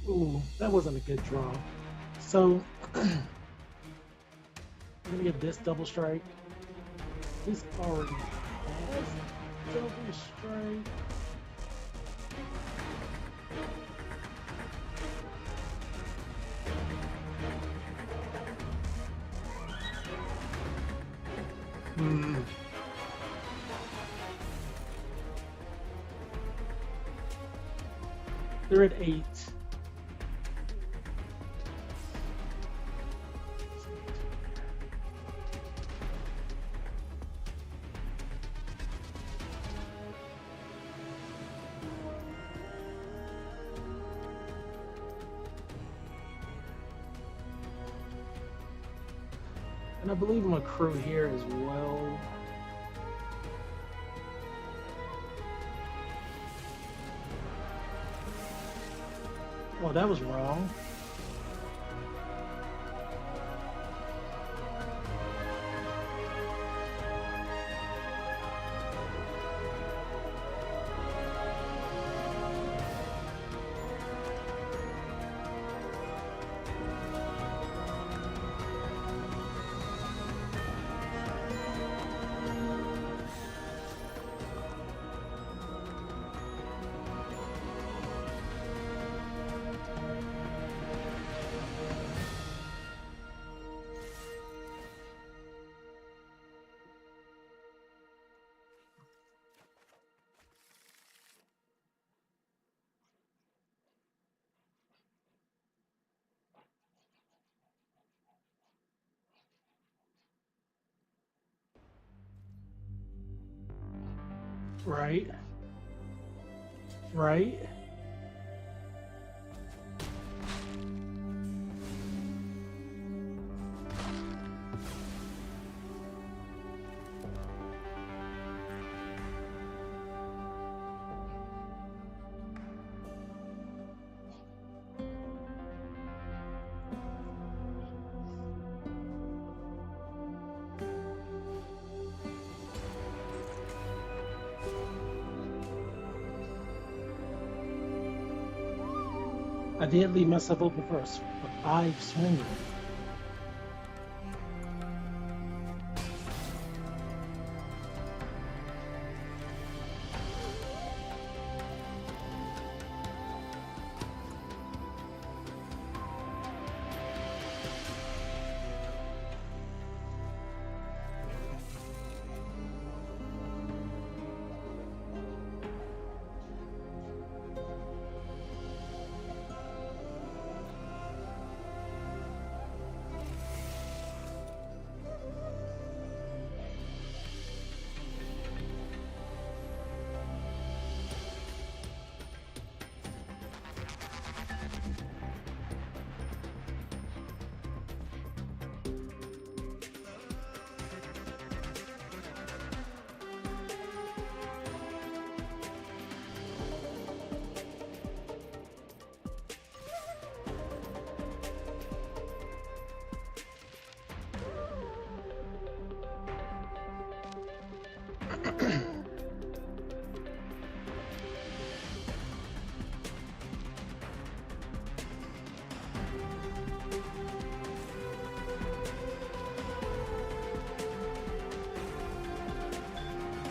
Ooh, that wasn't a good draw. So, I'm gonna give this double strike. This already has double strike. They're at 8. And I believe I'm a crew here as well. Well, that was wrong. Right. Right. I did leave myself open for a 5 swinger.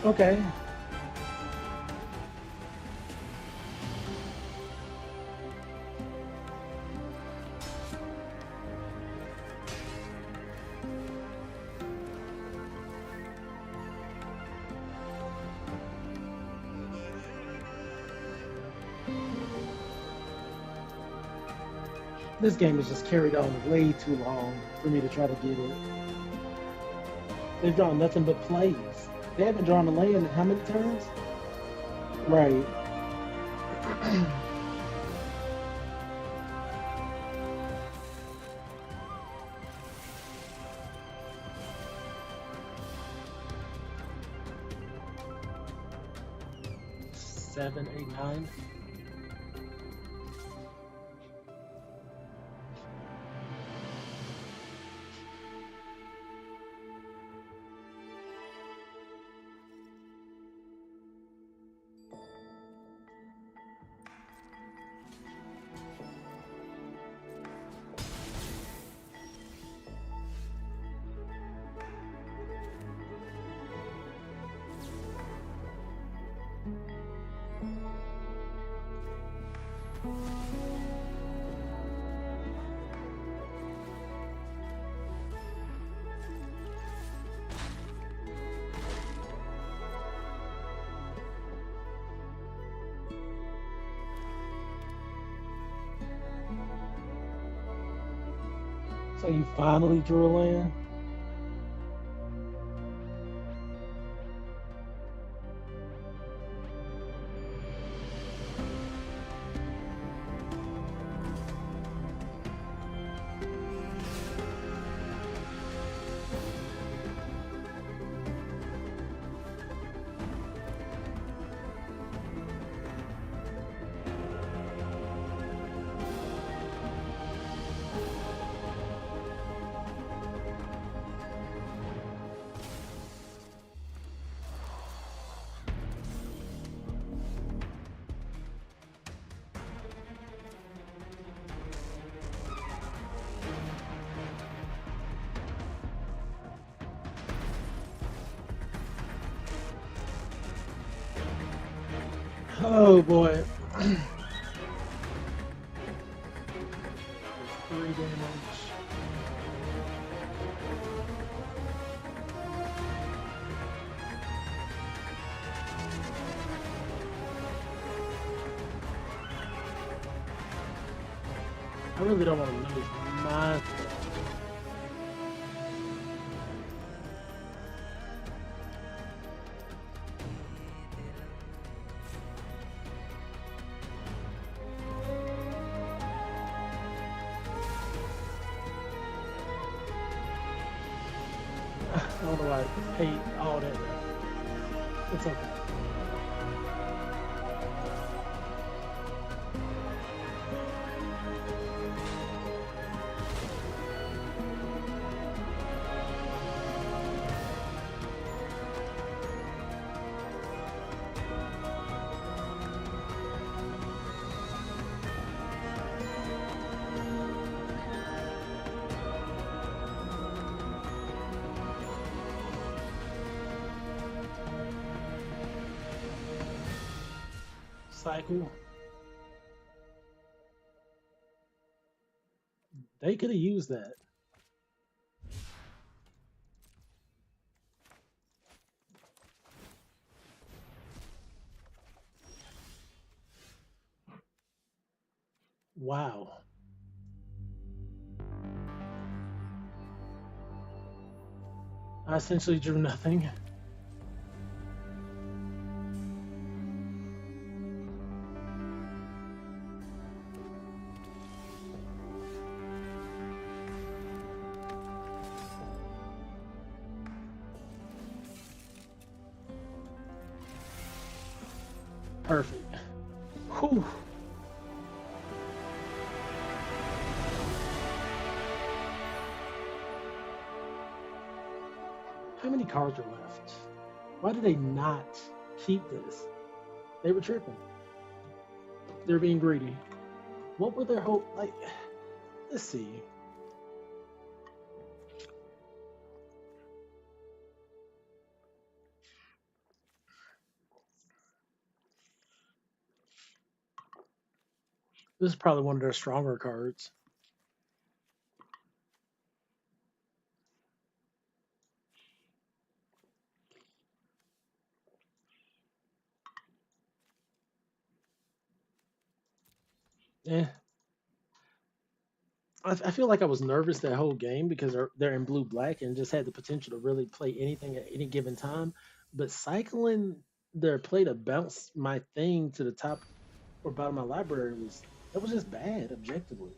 Okay. This game is just carried on way too long for me to try to get it. They've drawn nothing but plays. They haven't drawn a land in how many turns? Right. Seven, eight, nine. So you finally drew a land? Oh boy. 3 damage. I really don't want to lose my. don't know why I paid all that. It's okay. Cycle. They could have used that. Wow. I essentially drew nothing. Perfect. Whew. How many cards are left? Why did they not keep this? They were tripping. They're being greedy. What were their hope? Like, let's see. This is probably one of their stronger cards. Yeah. I feel like I was nervous that whole game because they're in blue black and just had the potential to really play anything at any given time. But cycling their play to bounce my thing to the top or bottom of my library was just bad objectively.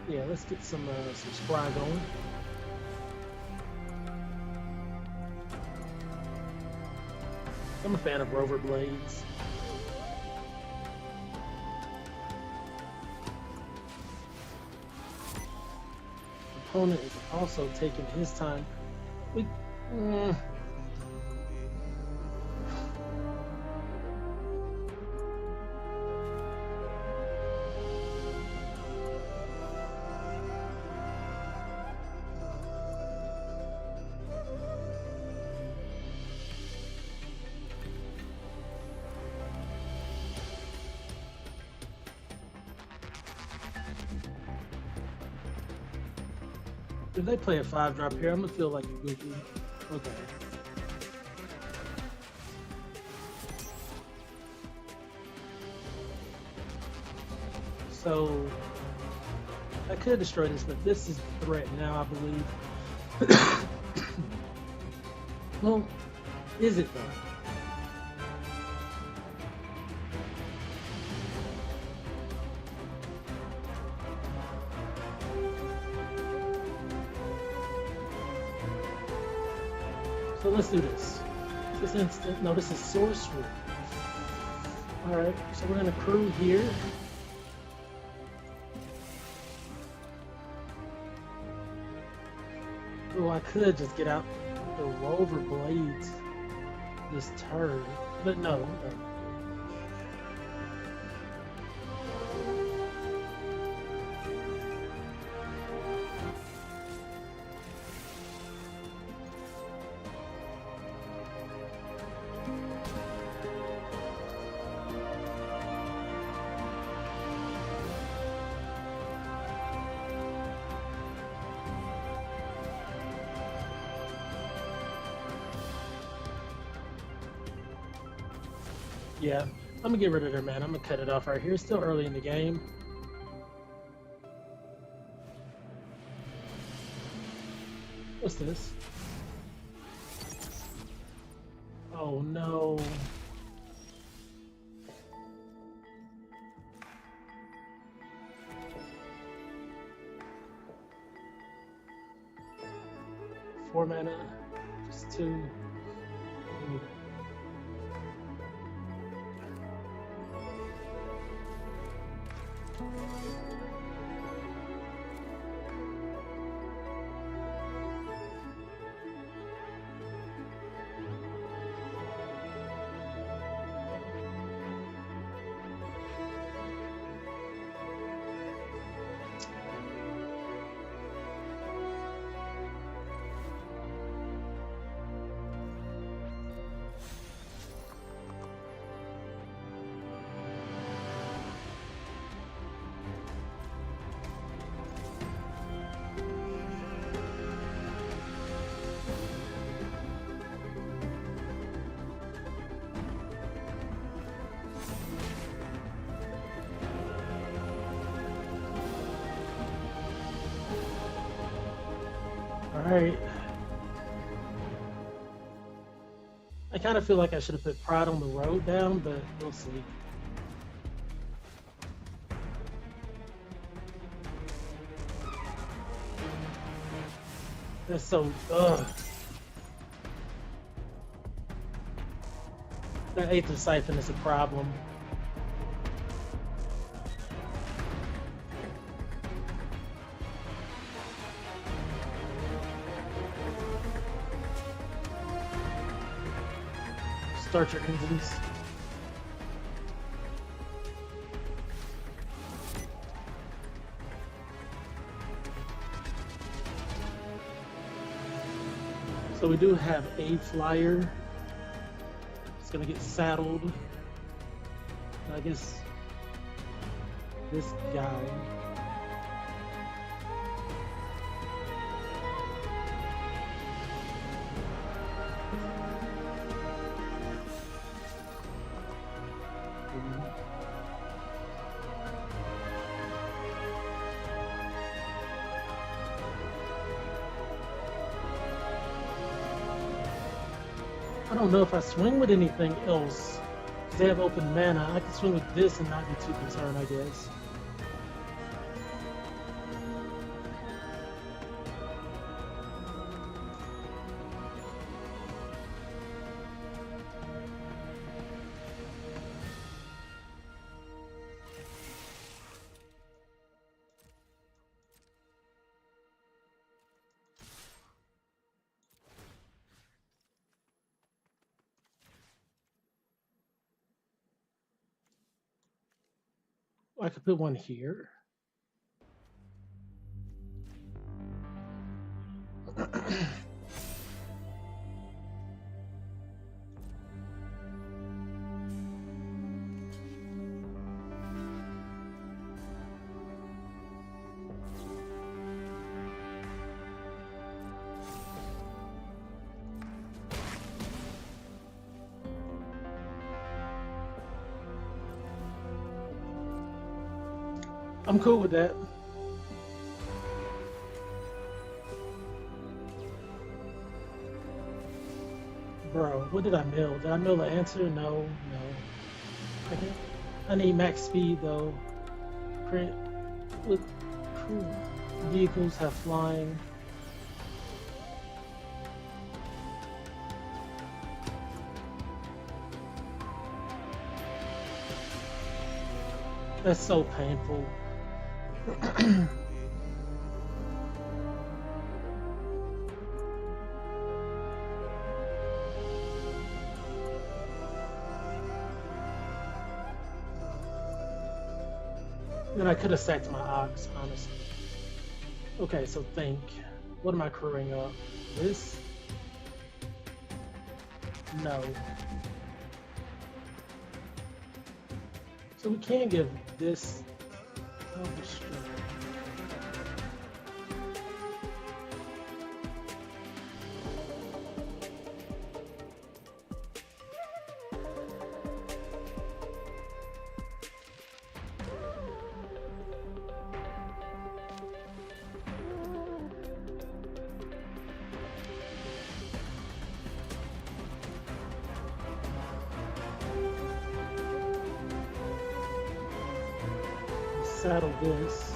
Yeah, let's get some scry going. I'm a fan of rover blades. Opponent is also taking his time. If they play a 5-drop here, I'm gonna feel like a goofy. Okay. So I could destroy this, but this is the threat now, I believe. Well, is it though? So let's do this. This instant, no, this is sorcery. Alright, so we're gonna crew here. Oh, I could just get out the rover blades this turn, but no. Yeah, I'm gonna get rid of her, man. I'm gonna cut it off right here. It's still early in the game. What's this? Oh no. Four mana, just two. Ooh. Alright. I kind of feel like I should have put Pride on the Road down, but we'll see. That's so, ugh. That Aether Siphon is a problem. Start your engines. So we do have a flyer. It's gonna get saddled. I guess this guy. I don't know if I swing with anything else. Because they have open mana. I can swing with this and not be too concerned, I guess. I could put one here. I'm cool with that. Bro, what did I mill? Did I mill the answer? No, no. I can't. I need max speed though. Crit. Look, cool. Vehicles have flying. That's so painful. And I could have sacked my ox, honestly. Okay, so think. What am I crewing up? This? No. So we can give this overstrike. saddle this.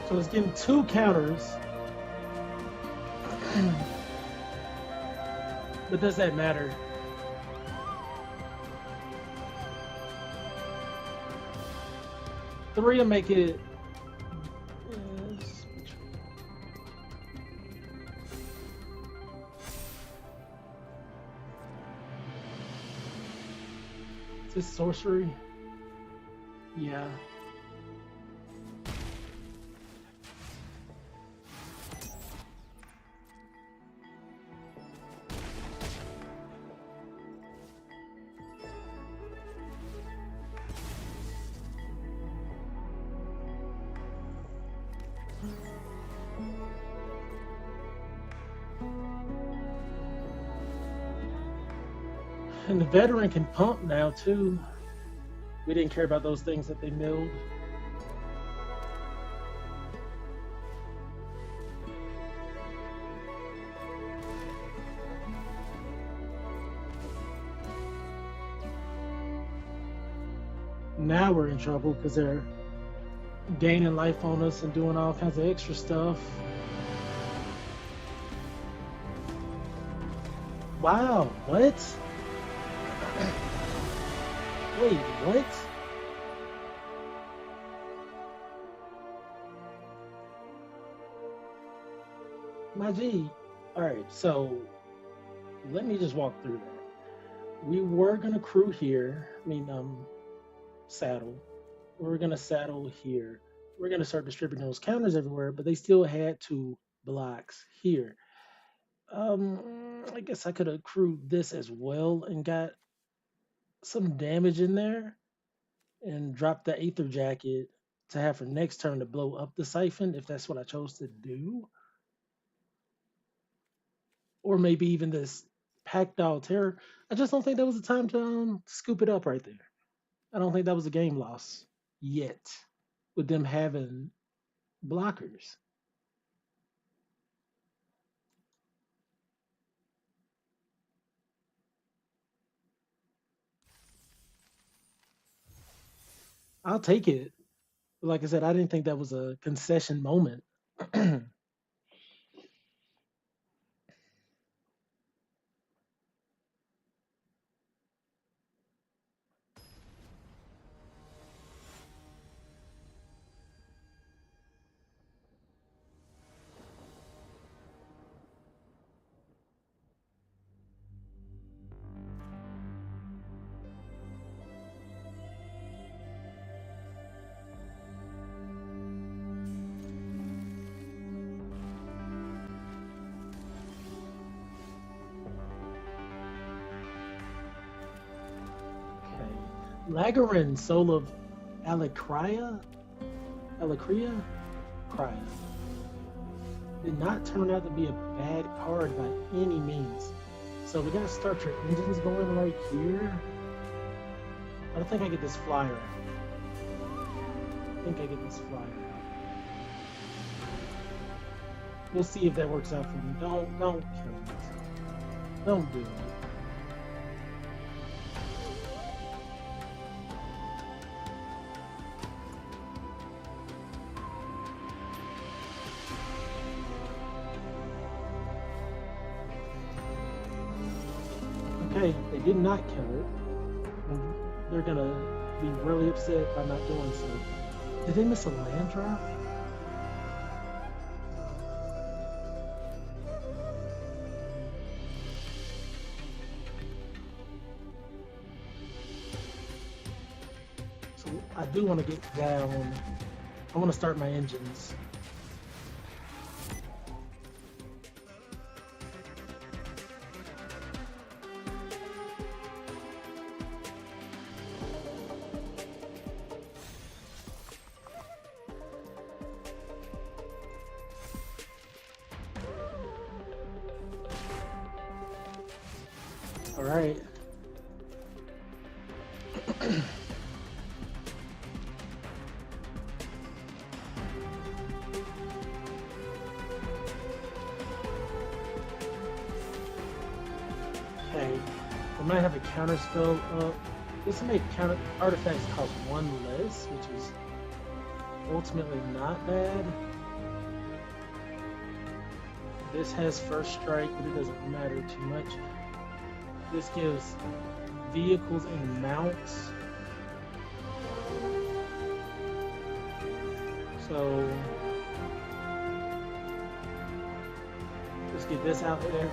So it's getting 2 counters. But does that matter? Three will make it. Is this sorcery? Yeah. And the veteran can pump now too. We didn't care about those things that they milled. Now we're in trouble because they're gaining life on us and doing all kinds of extra stuff. Wow, what? Wait, what? My G. Alright, so let me just walk through that. We were gonna crew here. Saddle. We're gonna saddle here. We're gonna start distributing those counters everywhere, but they still had 2 blocks here. I guess I could have crewed this as well and got some damage in there and dropped the Aether Jacket to have for next turn to blow up the siphon if that's what I chose to do. Or maybe even this Packed Terror. I just don't think that was the time to scoop it up right there. I don't think that was a game loss yet with them having blockers. I'll take it. Like I said, I didn't think that was a concession moment. Lagarin, Soul of Alecria? Crya. Did not turn out to be a bad card by any means. So we gotta start your engines going right here. I don't think I get this flyer out. We'll see if that works out for me. Don't kill me. Don't do it. Okay, they did not kill it. And they're gonna be really upset by not doing so. Did they miss a land drop? So I do want to get down. I want to start my engines. All right. Okay. We might have a counter spell up. This will make counter artifacts cost 1 less, which is ultimately not bad. This has first strike, but it doesn't matter too much. This gives vehicles and mounts. So let's get this out there.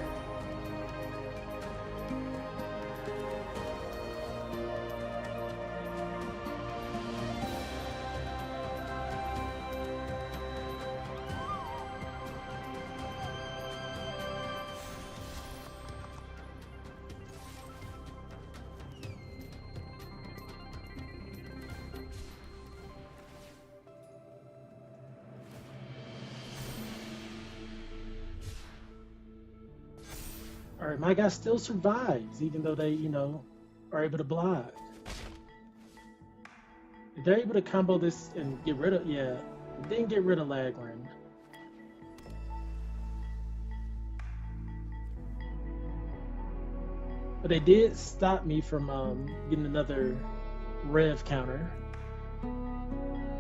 All right, my guy still survives, even though they, you know, are able to block. If they're able to combo this and get rid of, yeah, it didn't get rid of Lagrin. But they did stop me from getting another rev counter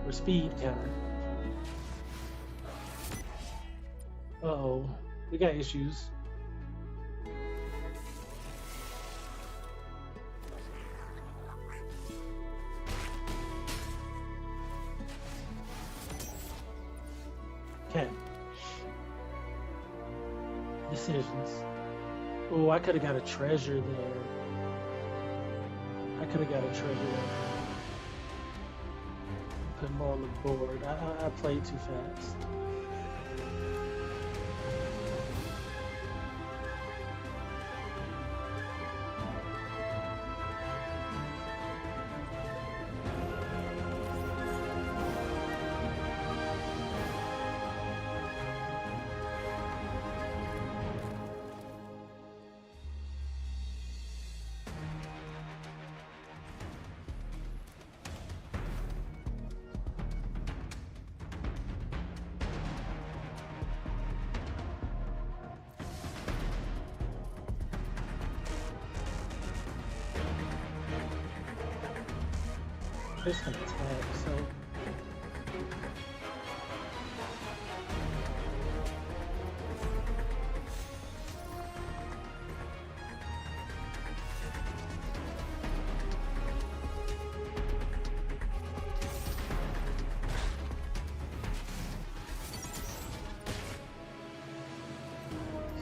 or speed counter. Uh-oh, we got issues. Okay. Decisions. Oh, I could have got a treasure there. I could have got a treasure there. Put more on the board. I played too fast. This can attack, so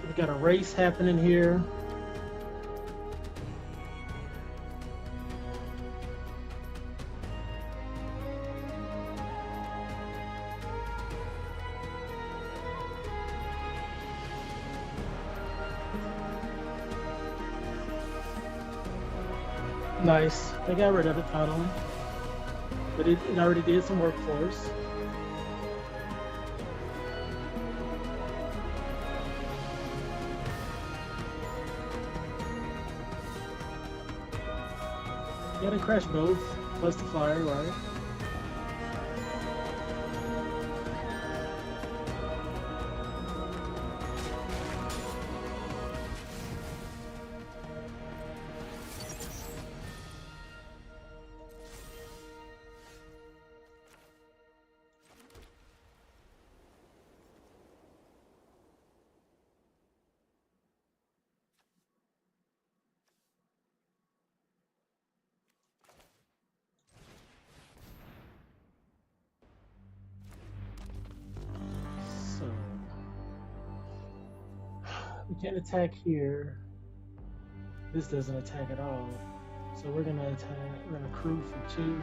we got a race happening here. Nice. They got rid of it finally. But it already did some work for us. You gotta crash both, plus the flyer, right? We can't attack here. This doesn't attack at all. So we're gonna attack, we're gonna crew for 2.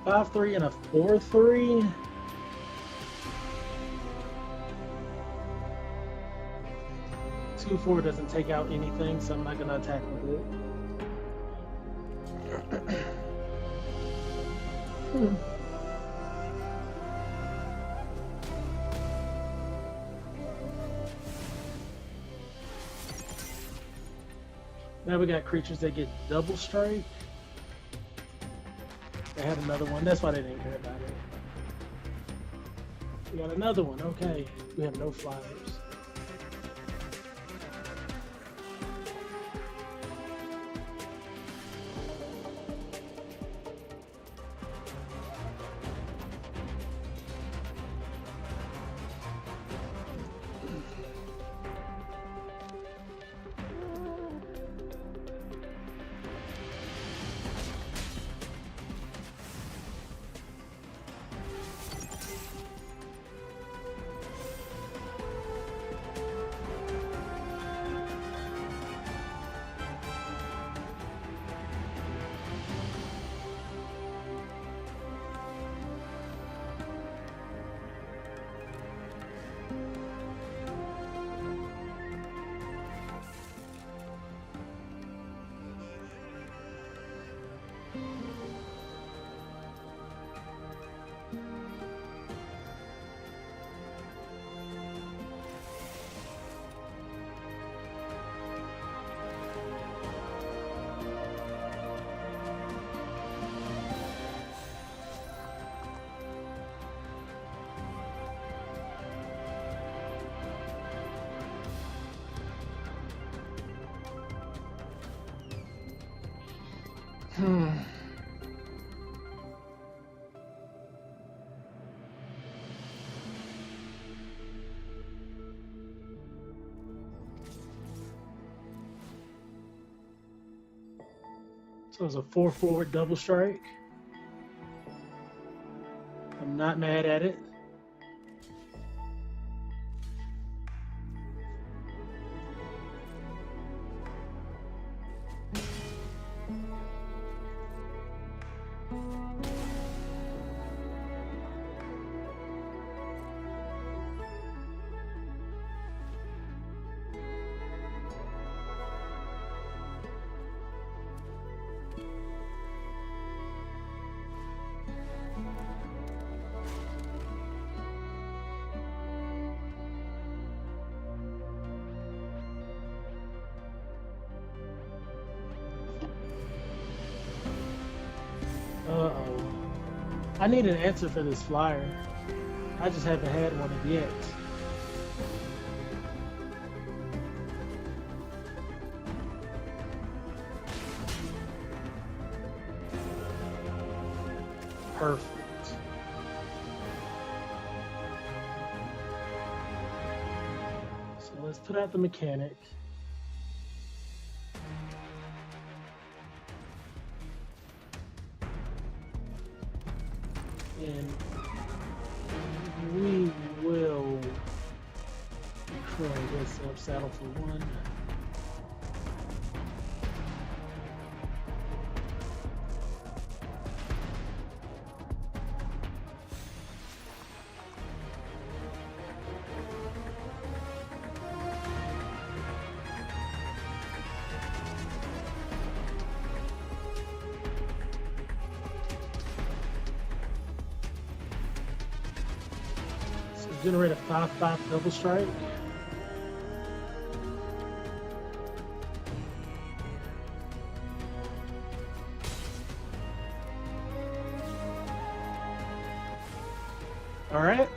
5-3 and a 4-3. Two 4 doesn't take out anything, so I'm not gonna attack with it. Now we got creatures that get double strike. They had another one. That's why they didn't care about it. We got another one. Okay. We have no flyers. So it's a 4-4 double strike. I'm not mad at it. Uh-oh. I need an answer for this flyer. I just haven't had one yet. Perfect. So let's put out the mechanic. And we will curl this up, saddle for one. Generate a 5/5 double strike. All right.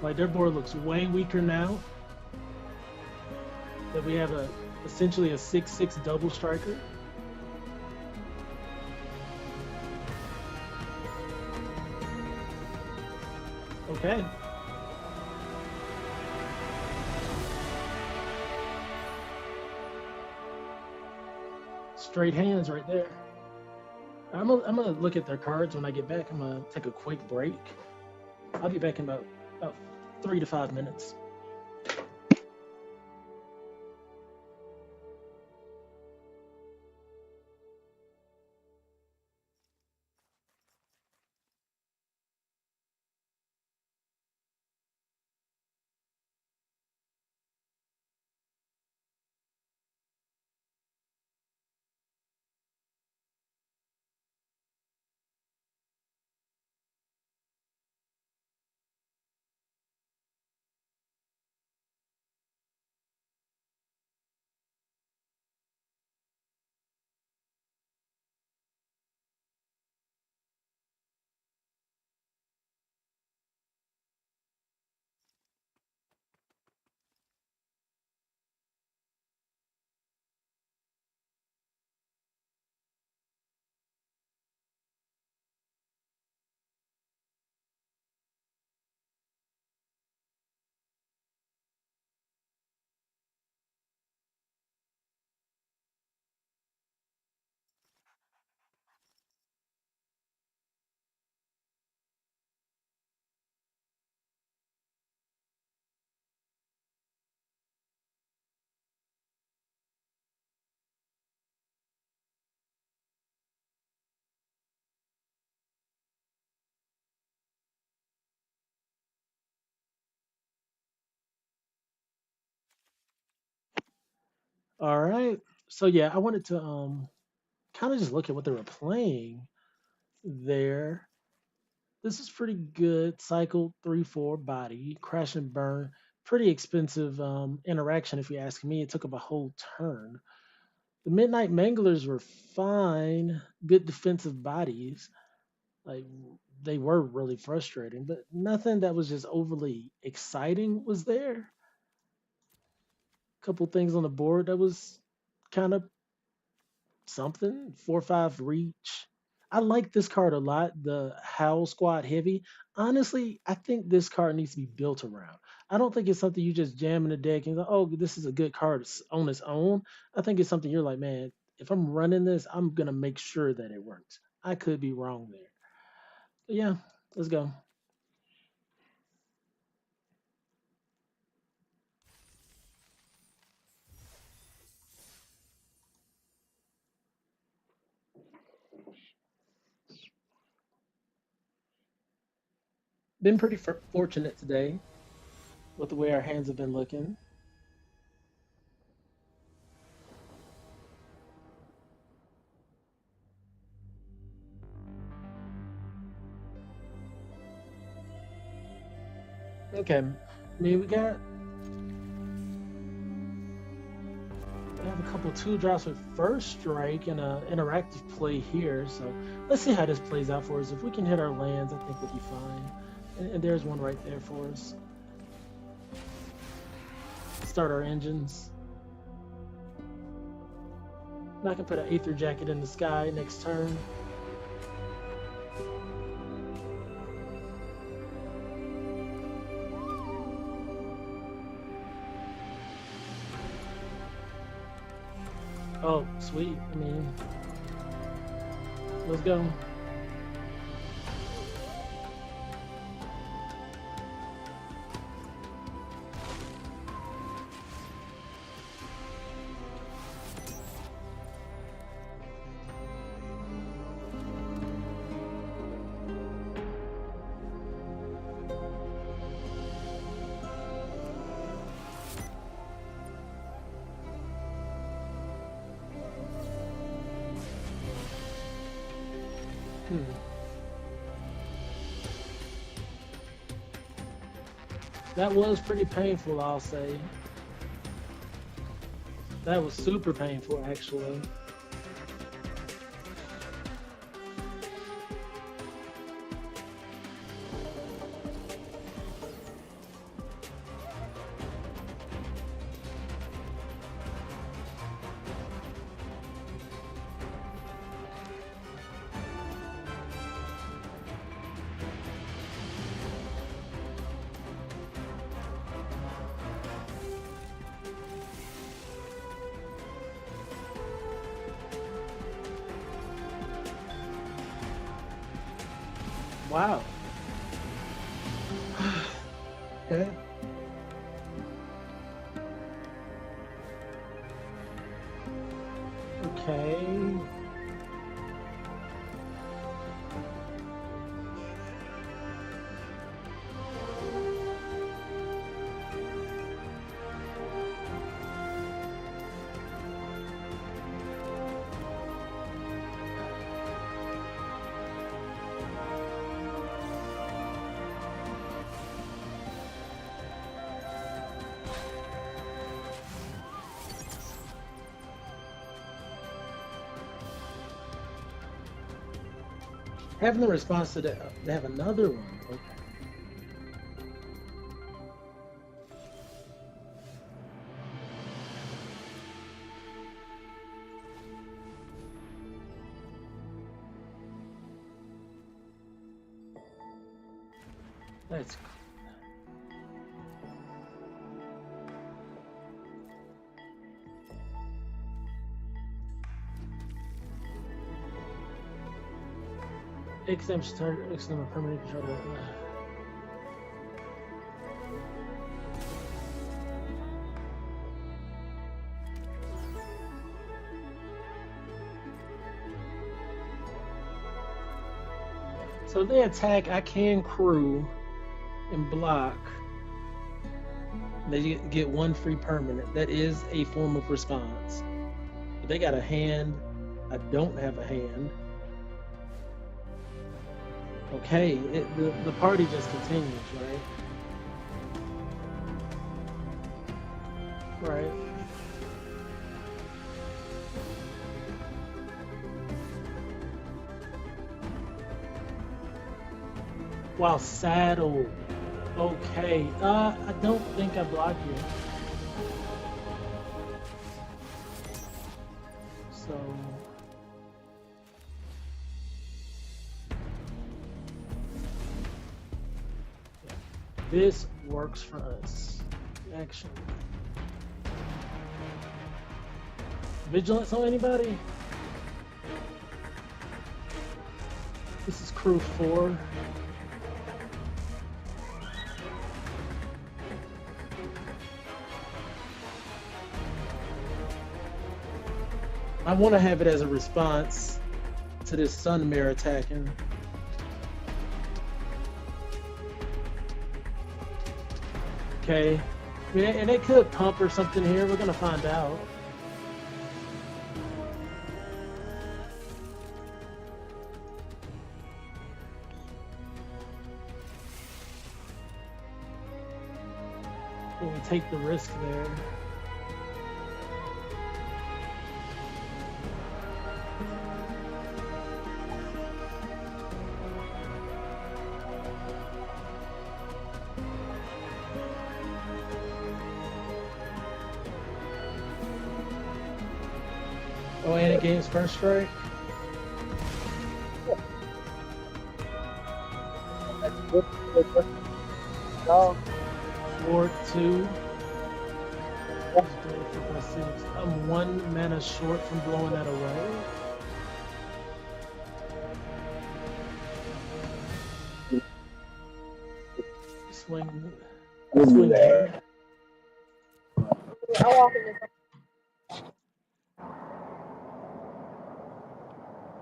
Like their board looks way weaker now that we have essentially a 6/6 double striker. Okay. Straight hands right there. I'm gonna look at their cards when I get back. I'm gonna take a quick break. I'll be back in about 3 to 5 minutes. All right. So yeah, I wanted to kind of just look at what they were playing there. This is pretty good. Cycle 3/4 body, crash and burn. Pretty expensive interaction if you ask me. It took up a whole turn. The Midnight Manglers were fine. Good defensive bodies. Like they were really frustrating, but nothing that was just overly exciting was there. Couple things on the board that was kind of something. 4/5 reach. I like this card a lot. The Howl Squad Heavy. Honestly, I think this card needs to be built around. I don't think it's something you just jam in the deck and go, oh, this is a good card on its own. I think it's something you're like, man, if I'm running this, I'm gonna make sure that it works. I could be wrong there. But yeah, let's go. Been pretty fortunate today with the way our hands have been looking. Okay, I mean we have a couple two drops with first strike and an interactive play here. So let's see how this plays out for us. If we can hit our lands, I think we'll be fine. And there's one right there for us. Start our engines. Now I can put an Aether Jacket in the sky next turn. Oh, sweet. I mean, let's go. That was pretty painful, I'll say. That was super painful, actually. Wow. Okay. Okay. Having the response to that, they have another one. Okay. That's XM start XM permanent controller. So if they attack, I can crew and block. They get one free permanent. That is a form of response. But they got a hand. I don't have a hand. Okay, the party just continues, right? Right. Wow, saddle. Okay. I don't think I blocked you. So yeah. This works for us. Action. Vigilance on anybody? This is crew 4. I want to have it as a response to this sun mare attacking. Okay. And they could pump or something here. We're going to find out. We take the risk there. Oh, and it gains first strike. Ward 2. I'm 1 mana short from blowing that away. Swing here.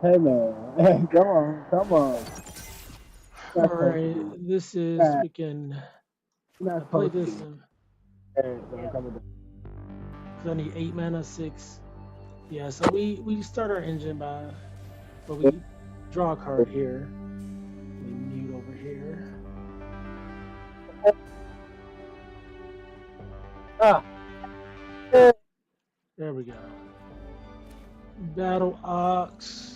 Hey man, come on. Alright, this is, we can play this. I need 8 mana, 6. Yeah, so we start our engine by, but we draw a card here. We mute over here. There we go. Battle Ox.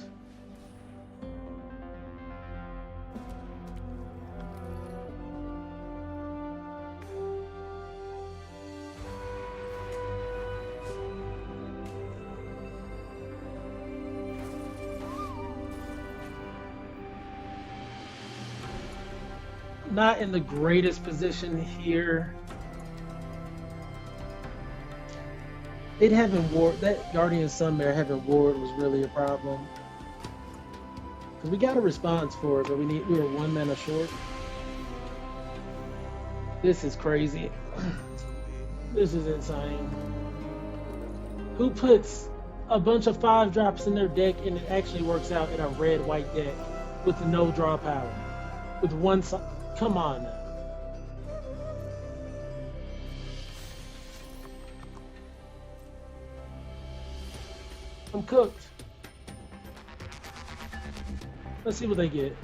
Not in the greatest position here. It having ward, that Guardian Sunmare having ward was really a problem. Cause we got a response for it, but we were 1 mana short. This is crazy. This is insane. Who puts a bunch of 5-drops in their deck and it actually works out in a red-white deck with no draw power? With one side. Come on now. I'm cooked. Let's see what they get.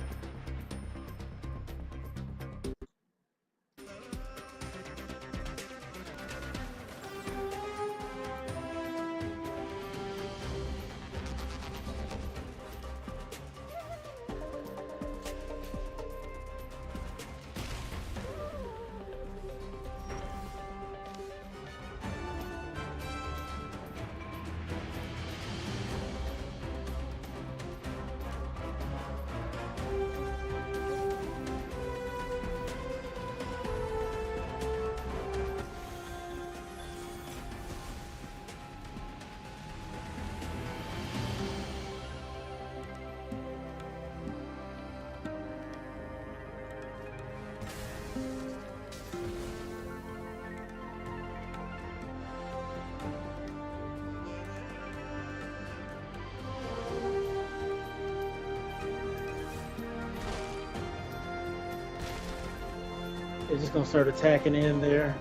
They're just gonna start attacking in there.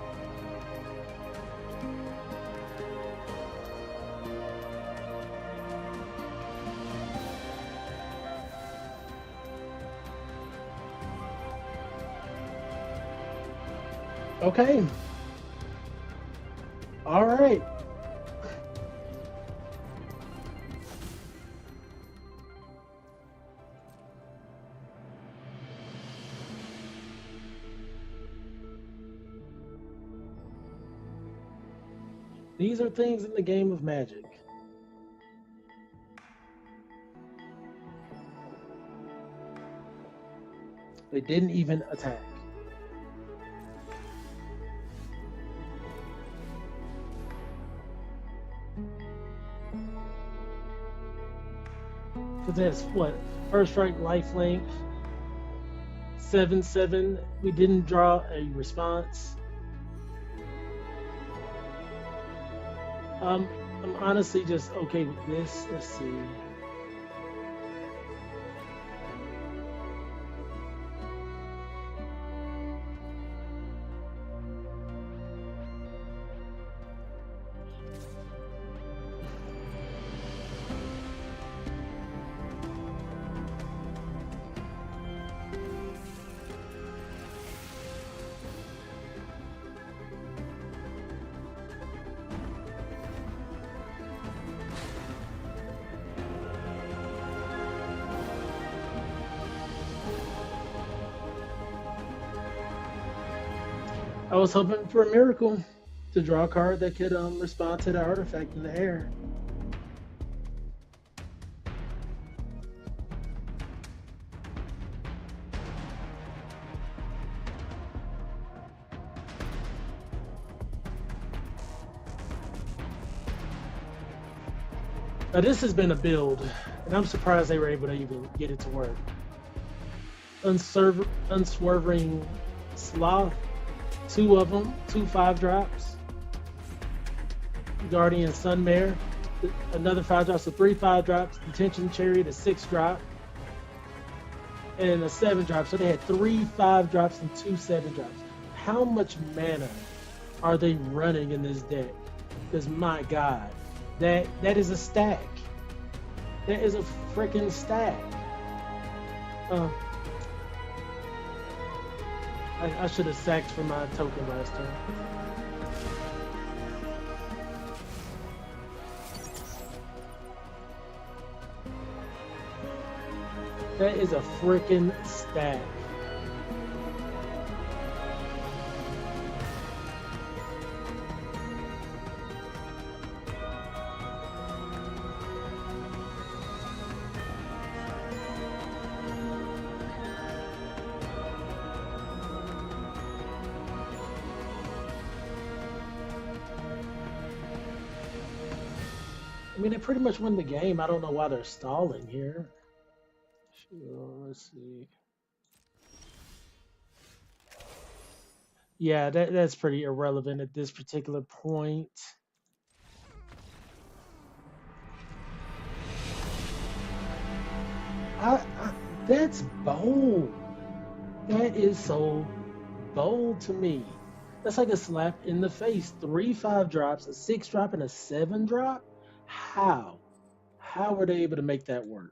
Okay. All right. These are things in the game of Magic. They didn't even attack. Because that's what? First strike, lifelink, 7/7. We didn't draw a response. I'm honestly just okay with this. Let's see. I was hoping for a miracle to draw a card that could respond to the artifact in the air. Now this has been a build, and I'm surprised they were able to even get it to work. Unswerving Sloth, 2 of them, 2 5-drops. Guardian Sunmare, another 5-drop, so 3 5-drops. Detention Chariot, a 6-drop, and a 7-drop. So they had 3 5-drops and 2 7-drops. How much mana are they running in this deck? Because my God, that is a stack. That is a freaking stack. I should have sacked for my token last turn. That is a freaking stack. I mean, they pretty much win the game. I don't know why they're stalling here. Sure, let's see. Yeah, that's pretty irrelevant at this particular point. That's bold. That is so bold to me. That's like a slap in the face. 3 5-drops, a 6-drop, and a 7-drop? How? How were they able to make that work?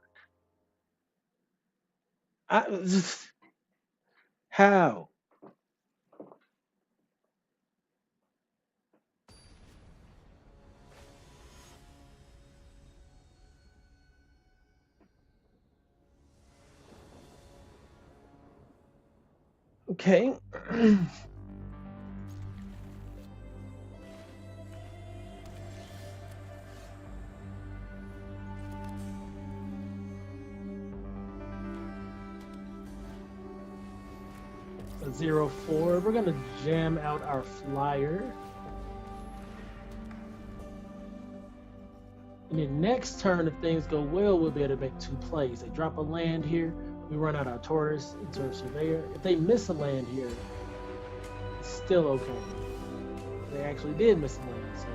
How? Okay. A 0/4. We're gonna jam out our flyer. And then next turn, if things go well, we'll be able to make 2 plays. They drop a land here, we run out our Taurus into our Surveyor. If they miss a land here, it's still okay. They actually did miss a land, so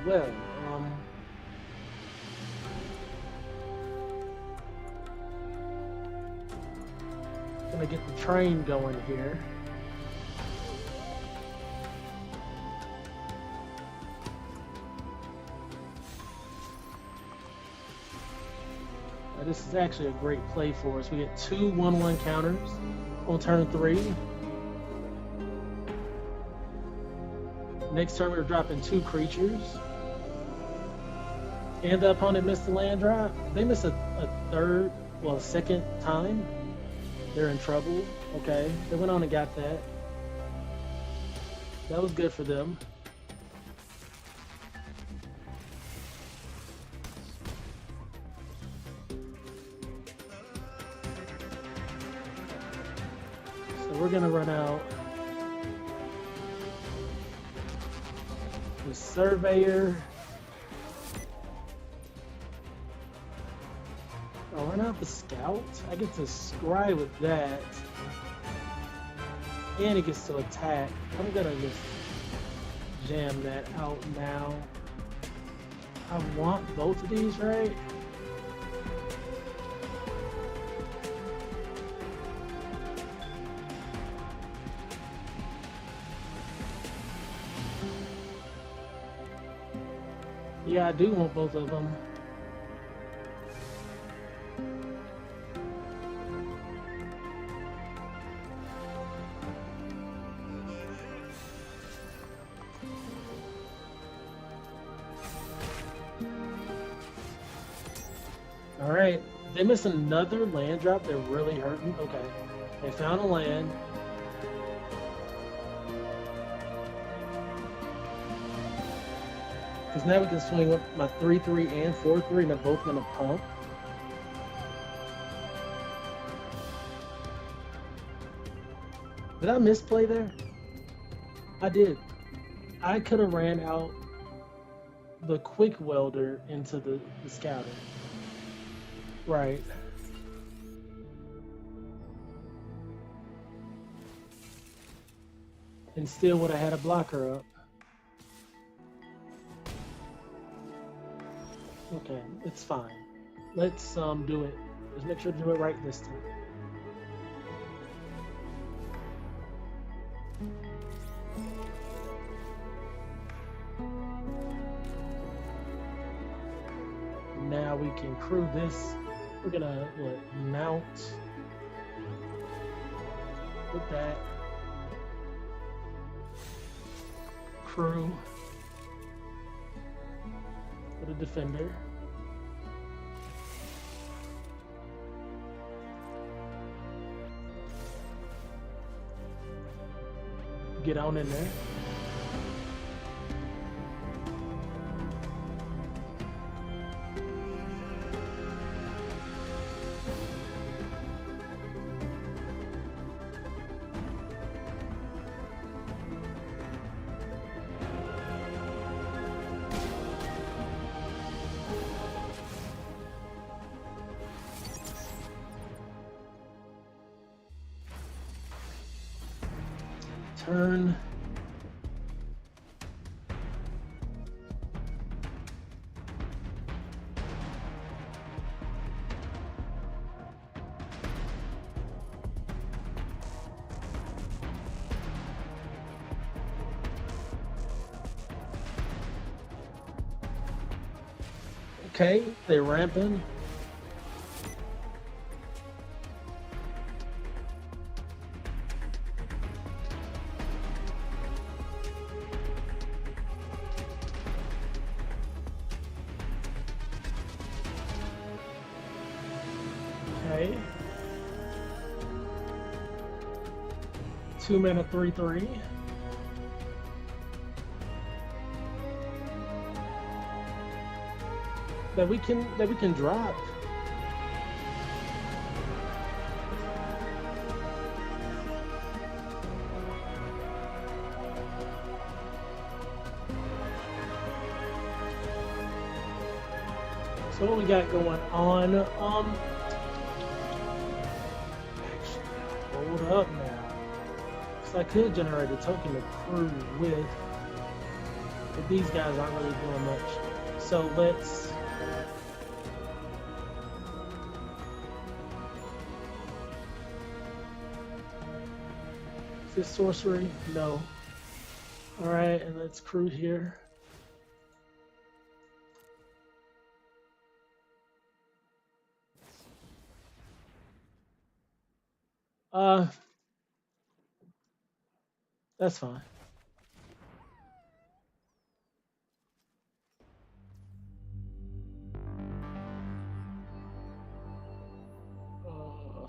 well. Gonna get the train going here. This is actually a great play for us. We get 2 1/1 counters on turn 3. Next turn we're dropping 2 creatures. And the opponent missed the land drop. They missed a second time. They're in trouble. Okay, they went on and got that. That was good for them. So we're gonna run out the Surveyor. I'll run out the Scout. I get to scry with that. And he gets to attack. I'm gonna just jam that out now. I want both of these, right? Yeah, I do want both of them. Alright, they missed another land drop. They're really hurting. Okay, they found a land. Because now we can swing up my 3/3 and 4/3, and they're both gonna pump. Did I misplay there? I did. I could have ran out the quick welder into the scouter. Right. And still would have had a blocker up. Okay, it's fine. Let's do it. Just make sure to do it right this time. Now we can crew this. We're gonna mount with that. Crew with a defender. Get on in there. Turn. Okay, they're ramping. Okay. 2 mana 3/3. That we can drop. So what we got going on? Hold up now. So I could generate a token to crew with, but these guys aren't really doing much. So let's. Is this sorcery? No. Alright, and let's crew here. That's fine.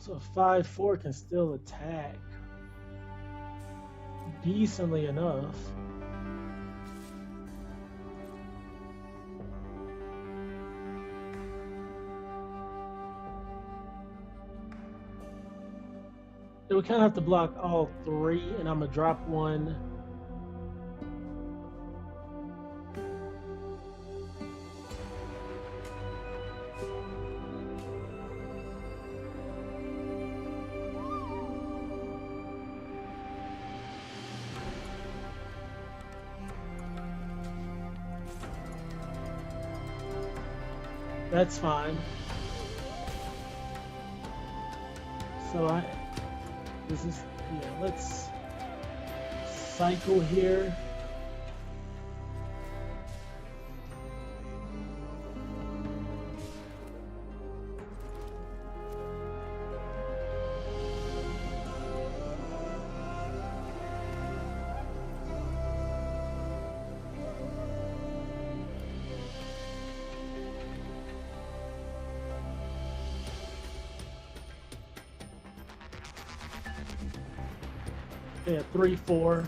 So a 5/4 can still attack decently enough. So we kind of have to block all three, and I'm gonna drop one. That's fine. So this is, yeah, let's cycle here. Yeah, 3/4.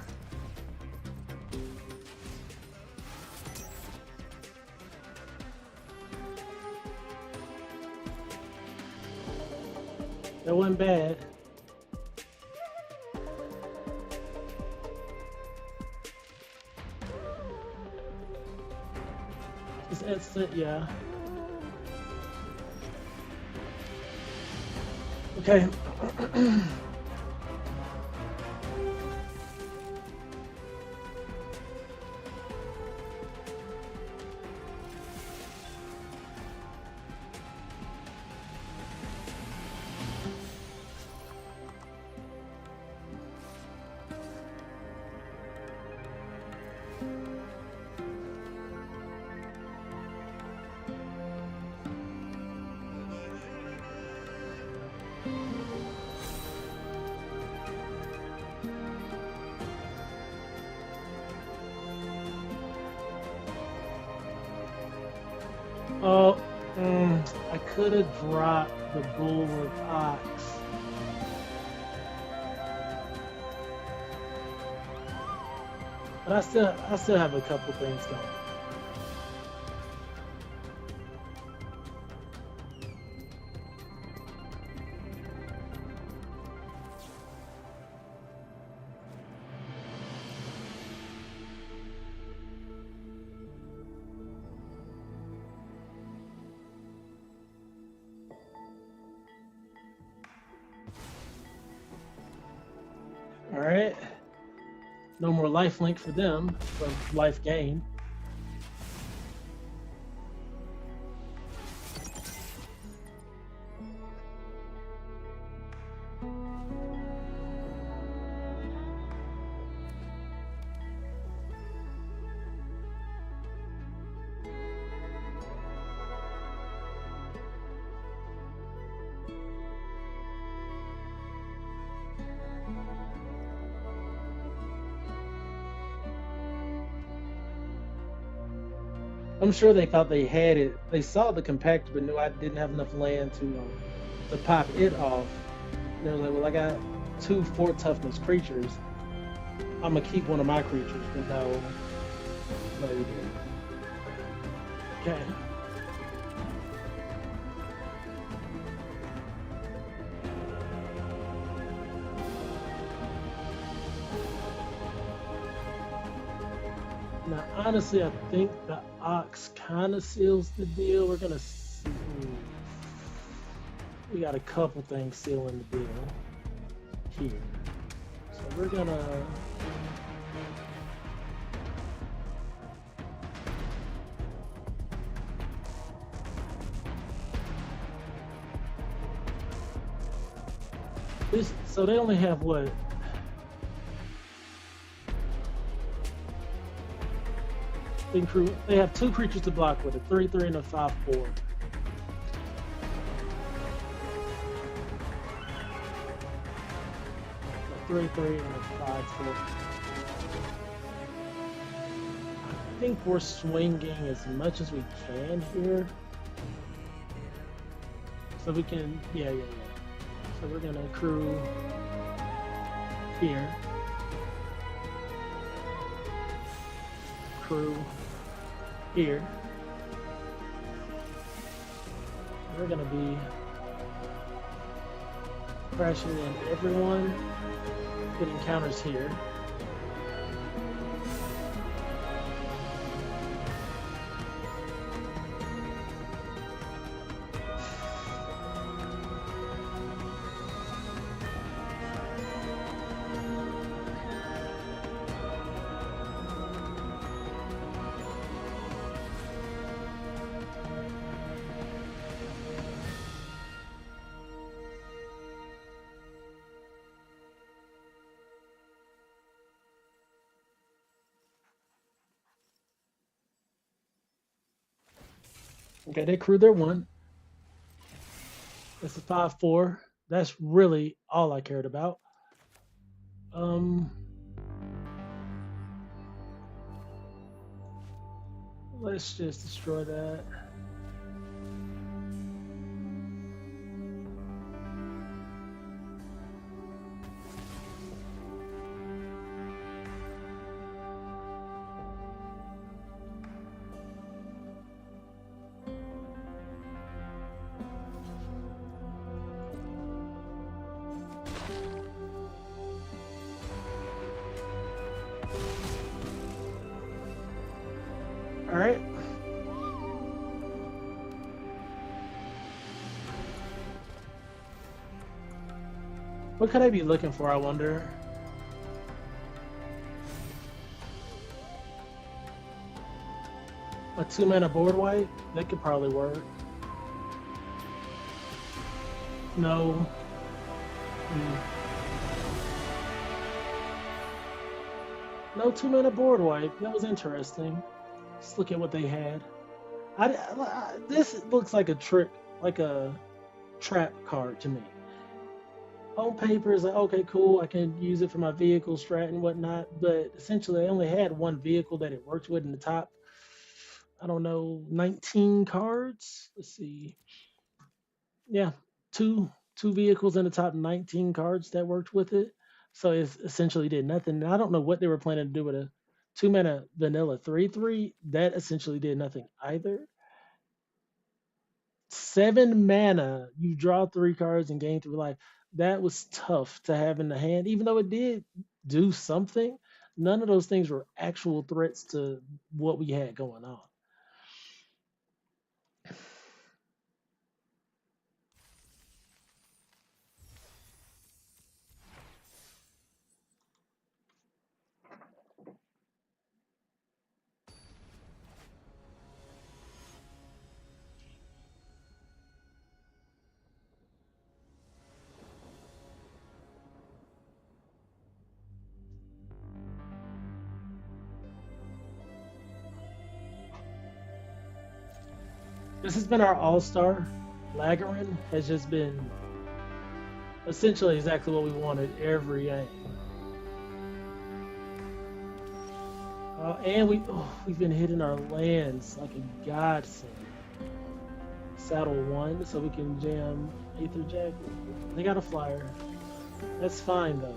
That wasn't bad. It's instant, yeah. Okay. Oh, I could have dropped the Bulwark Ox. But I still have a couple things going. All right. No more life link for them, for life gain. I'm sure they thought they had it. They saw the compactor, but knew I didn't have enough land to pop it off. And they were like, well, I got 2 4 toughness creatures. I'm gonna keep one of my creatures, but no, we didn't. Okay. Now, honestly, I think the Ox kind of seals the deal. We're gonna see. We got a couple things sealing the deal here. So we're gonna. So they only have what? They have 2 creatures to block with, a 3/3 and a 5/4. A 3/3 and a 5/4. I think we're swinging as much as we can here. So we can, yeah. So we're gonna crew here. Crew here. We're gonna be crashing in everyone, getting counters here. Okay, they crewed their one. It's a 5-4. That's really all I cared about. Let's just destroy that. All right. What could I be looking for, I wonder? A 2-mana board wipe? That could probably work. No. No 2-mana board wipe. That was interesting. Let's look at what they had. This looks like a trick, like a trap card to me. On paper, it's like, okay, cool, I can use it for my vehicle strat and whatnot, but essentially I only had one vehicle that it worked with in the top, I don't know, 19 cards? Let's see. Yeah, two vehicles in the top 19 cards that worked with it. So it essentially did nothing. And I don't know what they were planning to do with a 2-mana vanilla 3/3. That essentially did nothing either. 7 mana, you draw 3 cards and gain 3 life. That was tough to have in the hand, even though it did do something. None of those things were actual threats to what we had going on. This has been our all-star. Lagarin has just been essentially exactly what we wanted every game. And we've been hitting our lands like a godsend. Saddle 1 so we can jam Aetherdrift. They got a flyer. That's fine though.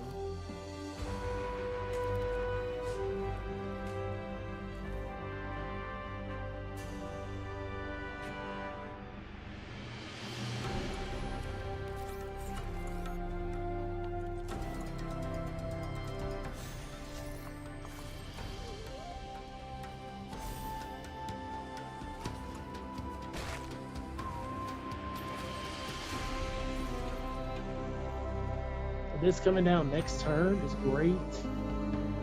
This coming down next turn is great.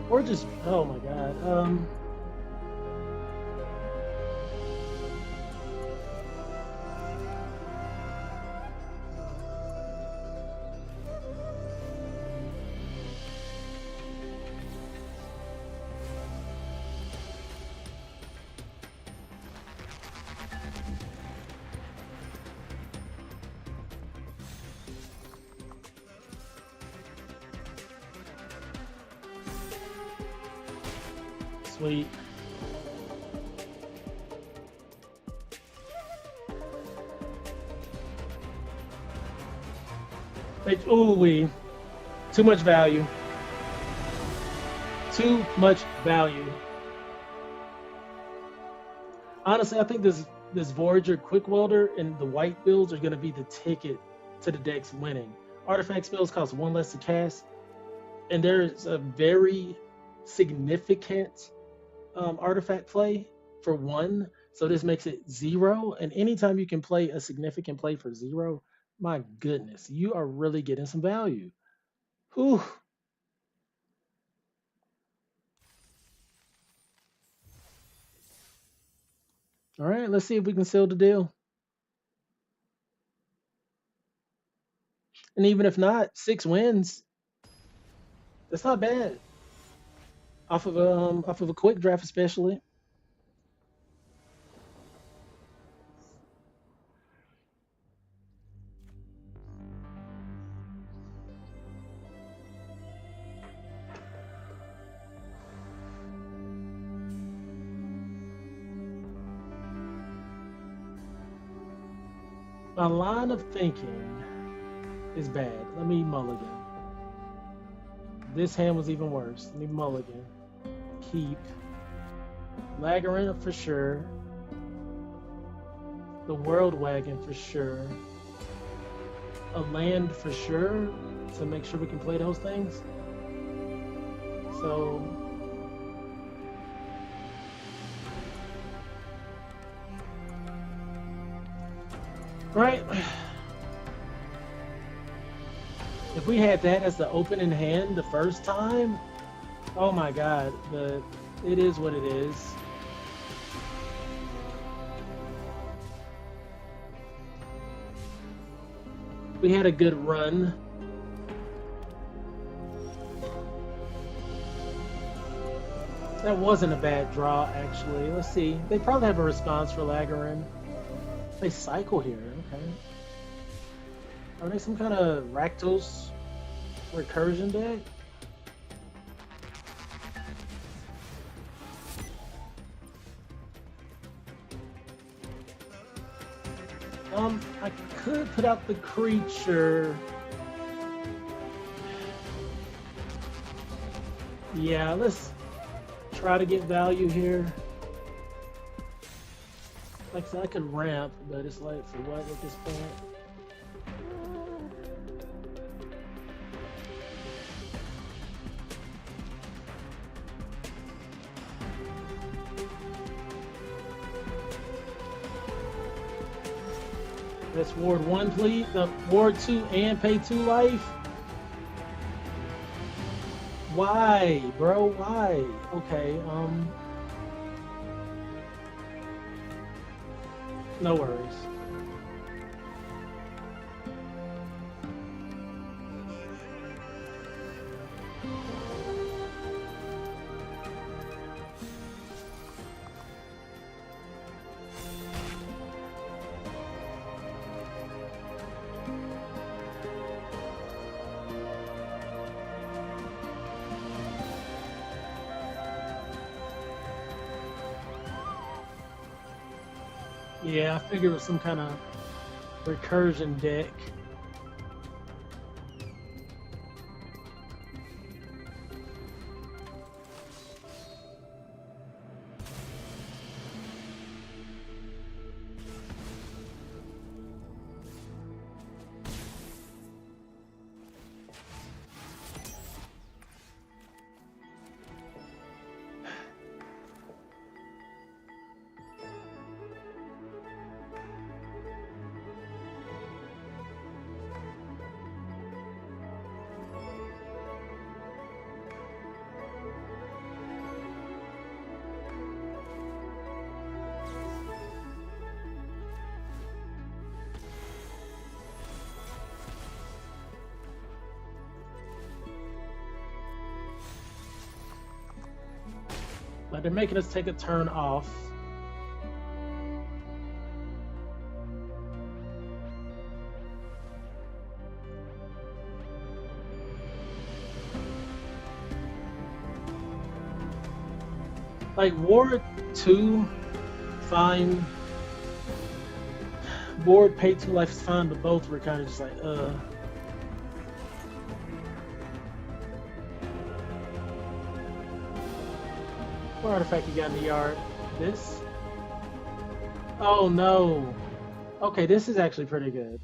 Or just, oh my god. Sweet. Like, ooh wee. Too much value. Too much value. Honestly, I think this Voyager Quick Welder and the white builds are going to be the ticket to the deck's winning. Artifact spells cost 1 less to cast, and there's a very significant artifact play for 1, so this makes it 0. And anytime you can play a significant play for 0, my goodness, you are really getting some value. Whew. All right, let's see if we can seal the deal. And even if not, 6 wins. That's not bad. Off of a quick draft, especially. My line of thinking is bad. Let me mulligan. This hand was even worse. Let me mulligan. Keep. Laggerin for sure. The World Wagon for sure. A land for sure to make sure we can play those things. So right. If we had that as the opening hand the first time, oh my god, it is what it is. We had a good run. That wasn't a bad draw, actually. Let's see. They probably have a response for Laggerin. They cycle here, okay. Are they some kind of Rakdos recursion deck? I could put out the creature. Yeah, let's try to get value here. Like I said, I could ramp, but it's like, for what at this point? Let's ward 1, please. Ward 2 and pay 2 life. Why, bro? Why? Okay, no worries. Yeah, I figured it was some kind of recursion deck. But they're making us take a turn off. Like Ward 2, fine. Ward pay 2 life is fine, but both were kind of just like, What artifact you got in the yard? This? Oh no. Okay, this is actually pretty good.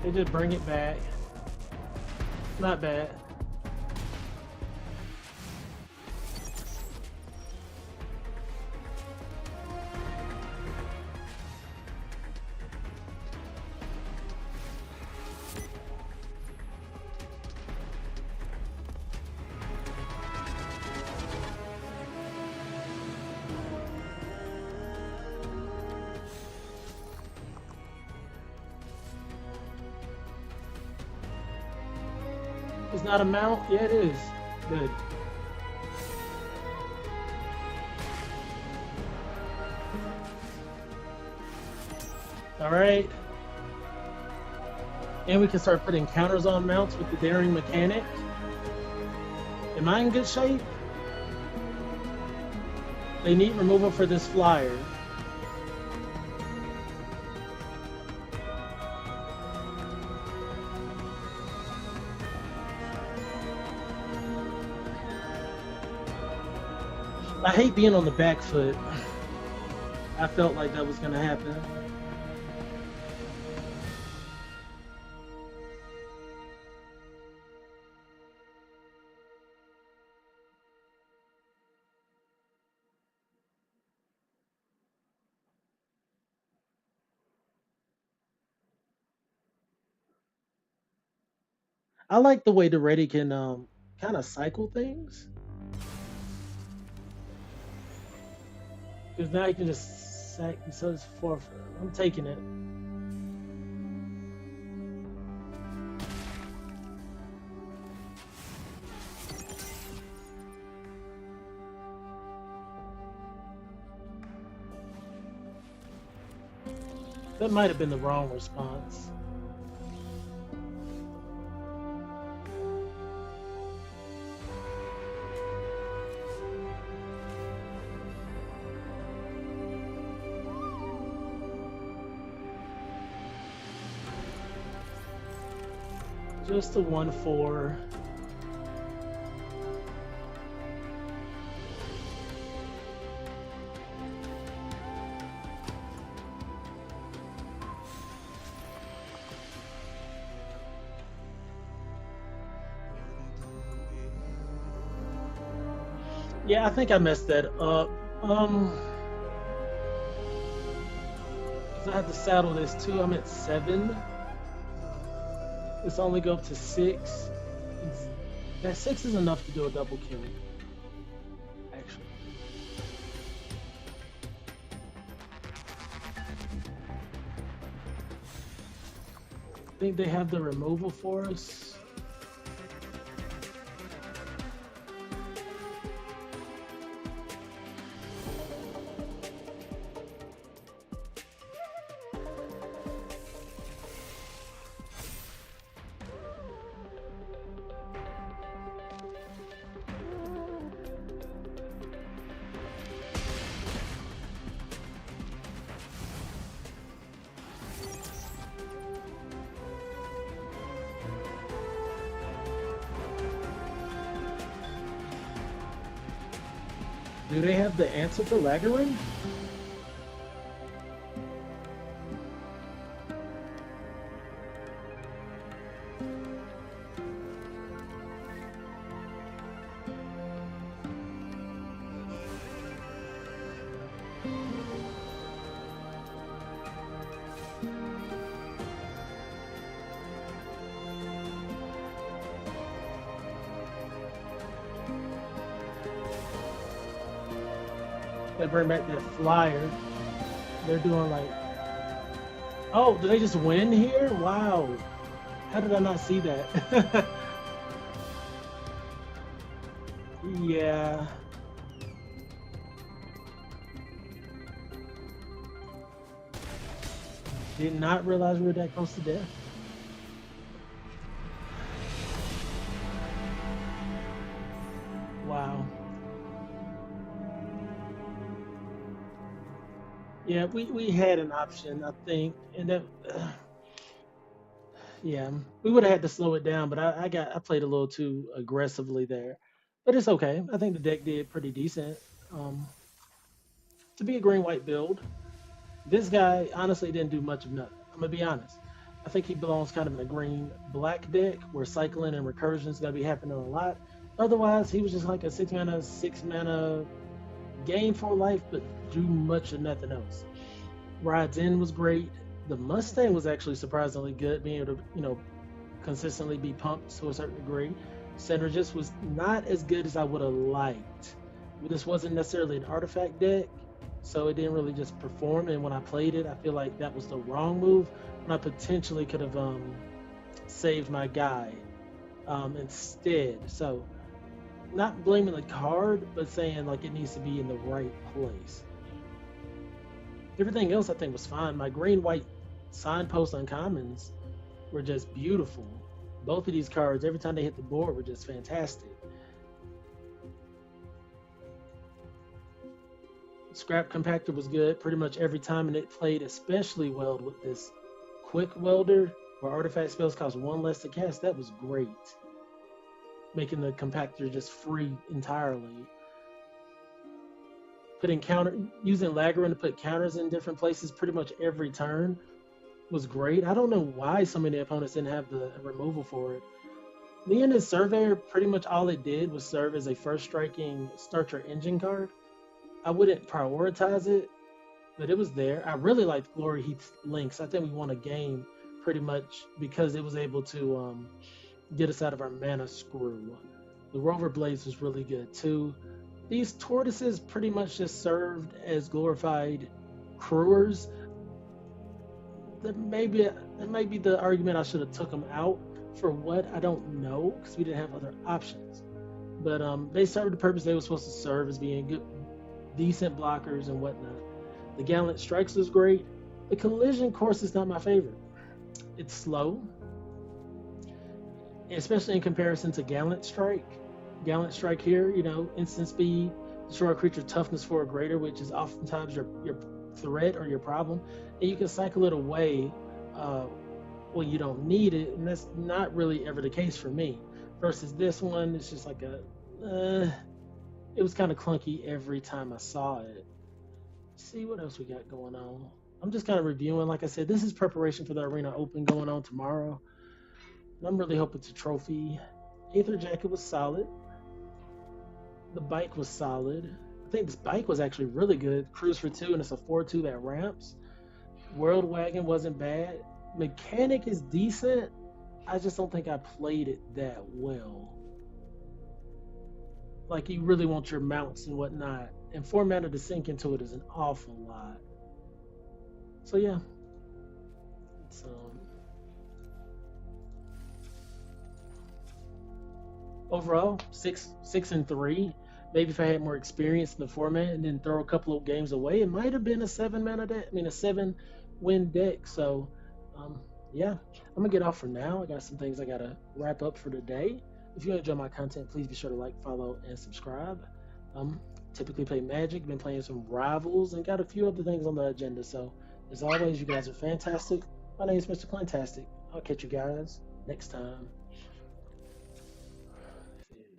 They just bring it back. Not bad. It's not a mount? Yeah, it is. Good. Alright. And we can start putting counters on mounts with the daring mechanic. Am I in good shape? They need removal for this flyer. I hate being on the back foot. I felt like that was gonna happen. I like the way the ready can kind of cycle things. Because now you can just sack, so it's forfeit. I'm taking it. That might have been the wrong response. Just a 1-4. Yeah, I think I messed that up. 'Cause I had to saddle this too. I'm at 7. Let's only go up to 6. That 6 is enough to do a double kill. Actually. I think they have the removal for us. Do they have the answer for Lagarin? They bring back that flyer. They're doing like, oh, did they just win here? Wow. How did I not see that? Yeah. Did not realize we were that close to death. Yeah, we had an option, I think, and that yeah, we would have had to slow it down, but I played a little too aggressively there. But it's okay. I think the deck did pretty decent. Um, to be a green white build, this guy honestly didn't do much of nothing. I'm gonna be honest. I think he belongs kind of in a green black deck where cycling and recursion is gonna be happening a lot. Otherwise, he was just like a 6 mana gain for life, but do much of nothing else. Rides in was great. The Mustang was actually surprisingly good, being able to, consistently be pumped to a certain degree. Synergist was not as good as I would have liked. This wasn't necessarily an artifact deck, so it didn't really just perform. And when I played it, I feel like that was the wrong move. When I potentially could have saved my guy instead. So, not blaming the card, but saying like it needs to be in the right place. Everything else I think was fine. My green white signpost uncommons were just beautiful. Both of these cards, every time they hit the board, were just fantastic. Scrap Compactor was good pretty much every time, and it played especially well with this Quick Welder, where artifact spells cost 1 less to cast. That was great. Making the compactor just free entirely. Using Lagrin to put counters in different places pretty much every turn was great. I don't know why so many opponents didn't have the removal for it. Me and his Surveyor, pretty much all it did was serve as a first striking start your engine card. I wouldn't prioritize it, but it was there. I really liked Glory Heath Links. I think we won a game pretty much because it was able to get us out of our mana screw. The Rover Blades was really good too. These tortoises pretty much just served as glorified crewers. That may be the argument I should have took them out. For what, I don't know, because we didn't have other options. But they served the purpose they were supposed to serve, as being good, decent blockers and whatnot. The Gallant Strikes was great. The Collision course is not my favorite. It's slow, especially in comparison to Gallant Strike. Gallant Strike here, instant speed, destroy a creature toughness 4 or greater, which is oftentimes your threat or your problem, and you can cycle it away when you don't need it, and that's not really ever the case for me. Versus this one, it's just like it was kind of clunky every time I saw it. Let's see what else we got going on. I'm just kind of reviewing. Like I said, this is preparation for the Arena Open going on tomorrow. And I'm really hoping to trophy. Aether Jacket was solid. The bike was solid. I think this bike was actually really good. Cruise for 2, and it's a 4/2 that ramps. World Wagon wasn't bad. Mechanic is decent. I just don't think I played it that well. Like, you really want your mounts and whatnot, and 4 mana to sink into it is an awful lot. So yeah, it's overall 6-3. Maybe if I had more experience in the format and then throw a couple of games away, it might have been a 7-mana deck. I mean, a 7-win deck. So yeah, I'm gonna get off for now. I got some things I gotta wrap up for today. If you enjoy my content, please be sure to like, follow, and subscribe. Typically play Magic, been playing some Rivals, and got a few other things on the agenda. So, as always, you guys are fantastic. My name is Mr.Clintastik. I'll catch you guys next time.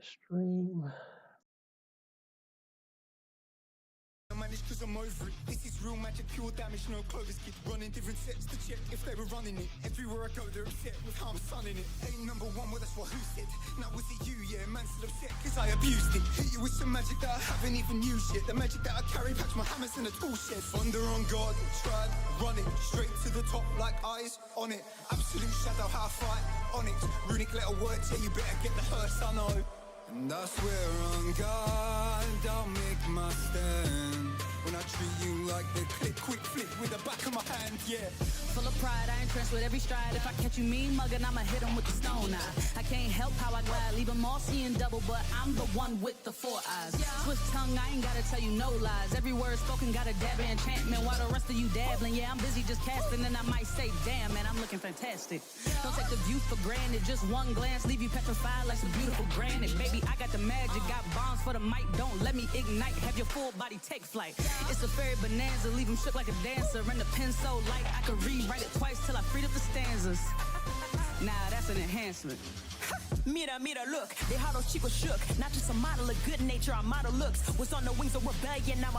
Stream. Cause I'm over it. This is real magic, pure damage, no Clovis kid. Running different sets to check if they were running it. Everywhere I go, they're upset with how I'm sunning it. Ain't number one, well, that's what who said. Now was it you, yeah, man still upset cause I abused it. Hit you with some magic that I haven't even used yet. The magic that I carry, patch my hammers in a tool shed. Thunder on God, tried, running straight to the top like eyes on it. Absolute shadow, how I fight on it. Runic little words, yeah, you better get the hearse, I know. And I swear on God, I'll make my stand. When I treat you like the click, quick flip with the back of my hand, yeah. full of pride, I entrance with every stride. If I catch you mean mugging, I'ma hit him with the stone eye. I can't help how I glide, leave them all seeing double, but I'm the one with the 4 eyes. Swift tongue, I ain't gotta tell you no lies. Every word spoken got a dab of enchantment, while the rest of you dabbling. Yeah, I'm busy just casting, and I might say, damn, man, I'm looking fantastic. Don't take the view for granted, just one glance, leave you petrified like some beautiful granite. Baby, I got the magic, got bombs for the mic, don't let me ignite. Have your full body take flight. It's a fairy bonanza, leave him shook like a dancer. And the pen so light, I could rewrite it twice till I freed up the stanzas. Nah, that's an enhancement. Mira, look, they how those chicos shook. Not just a model of good nature, our model looks. Was on the wings of rebellion, now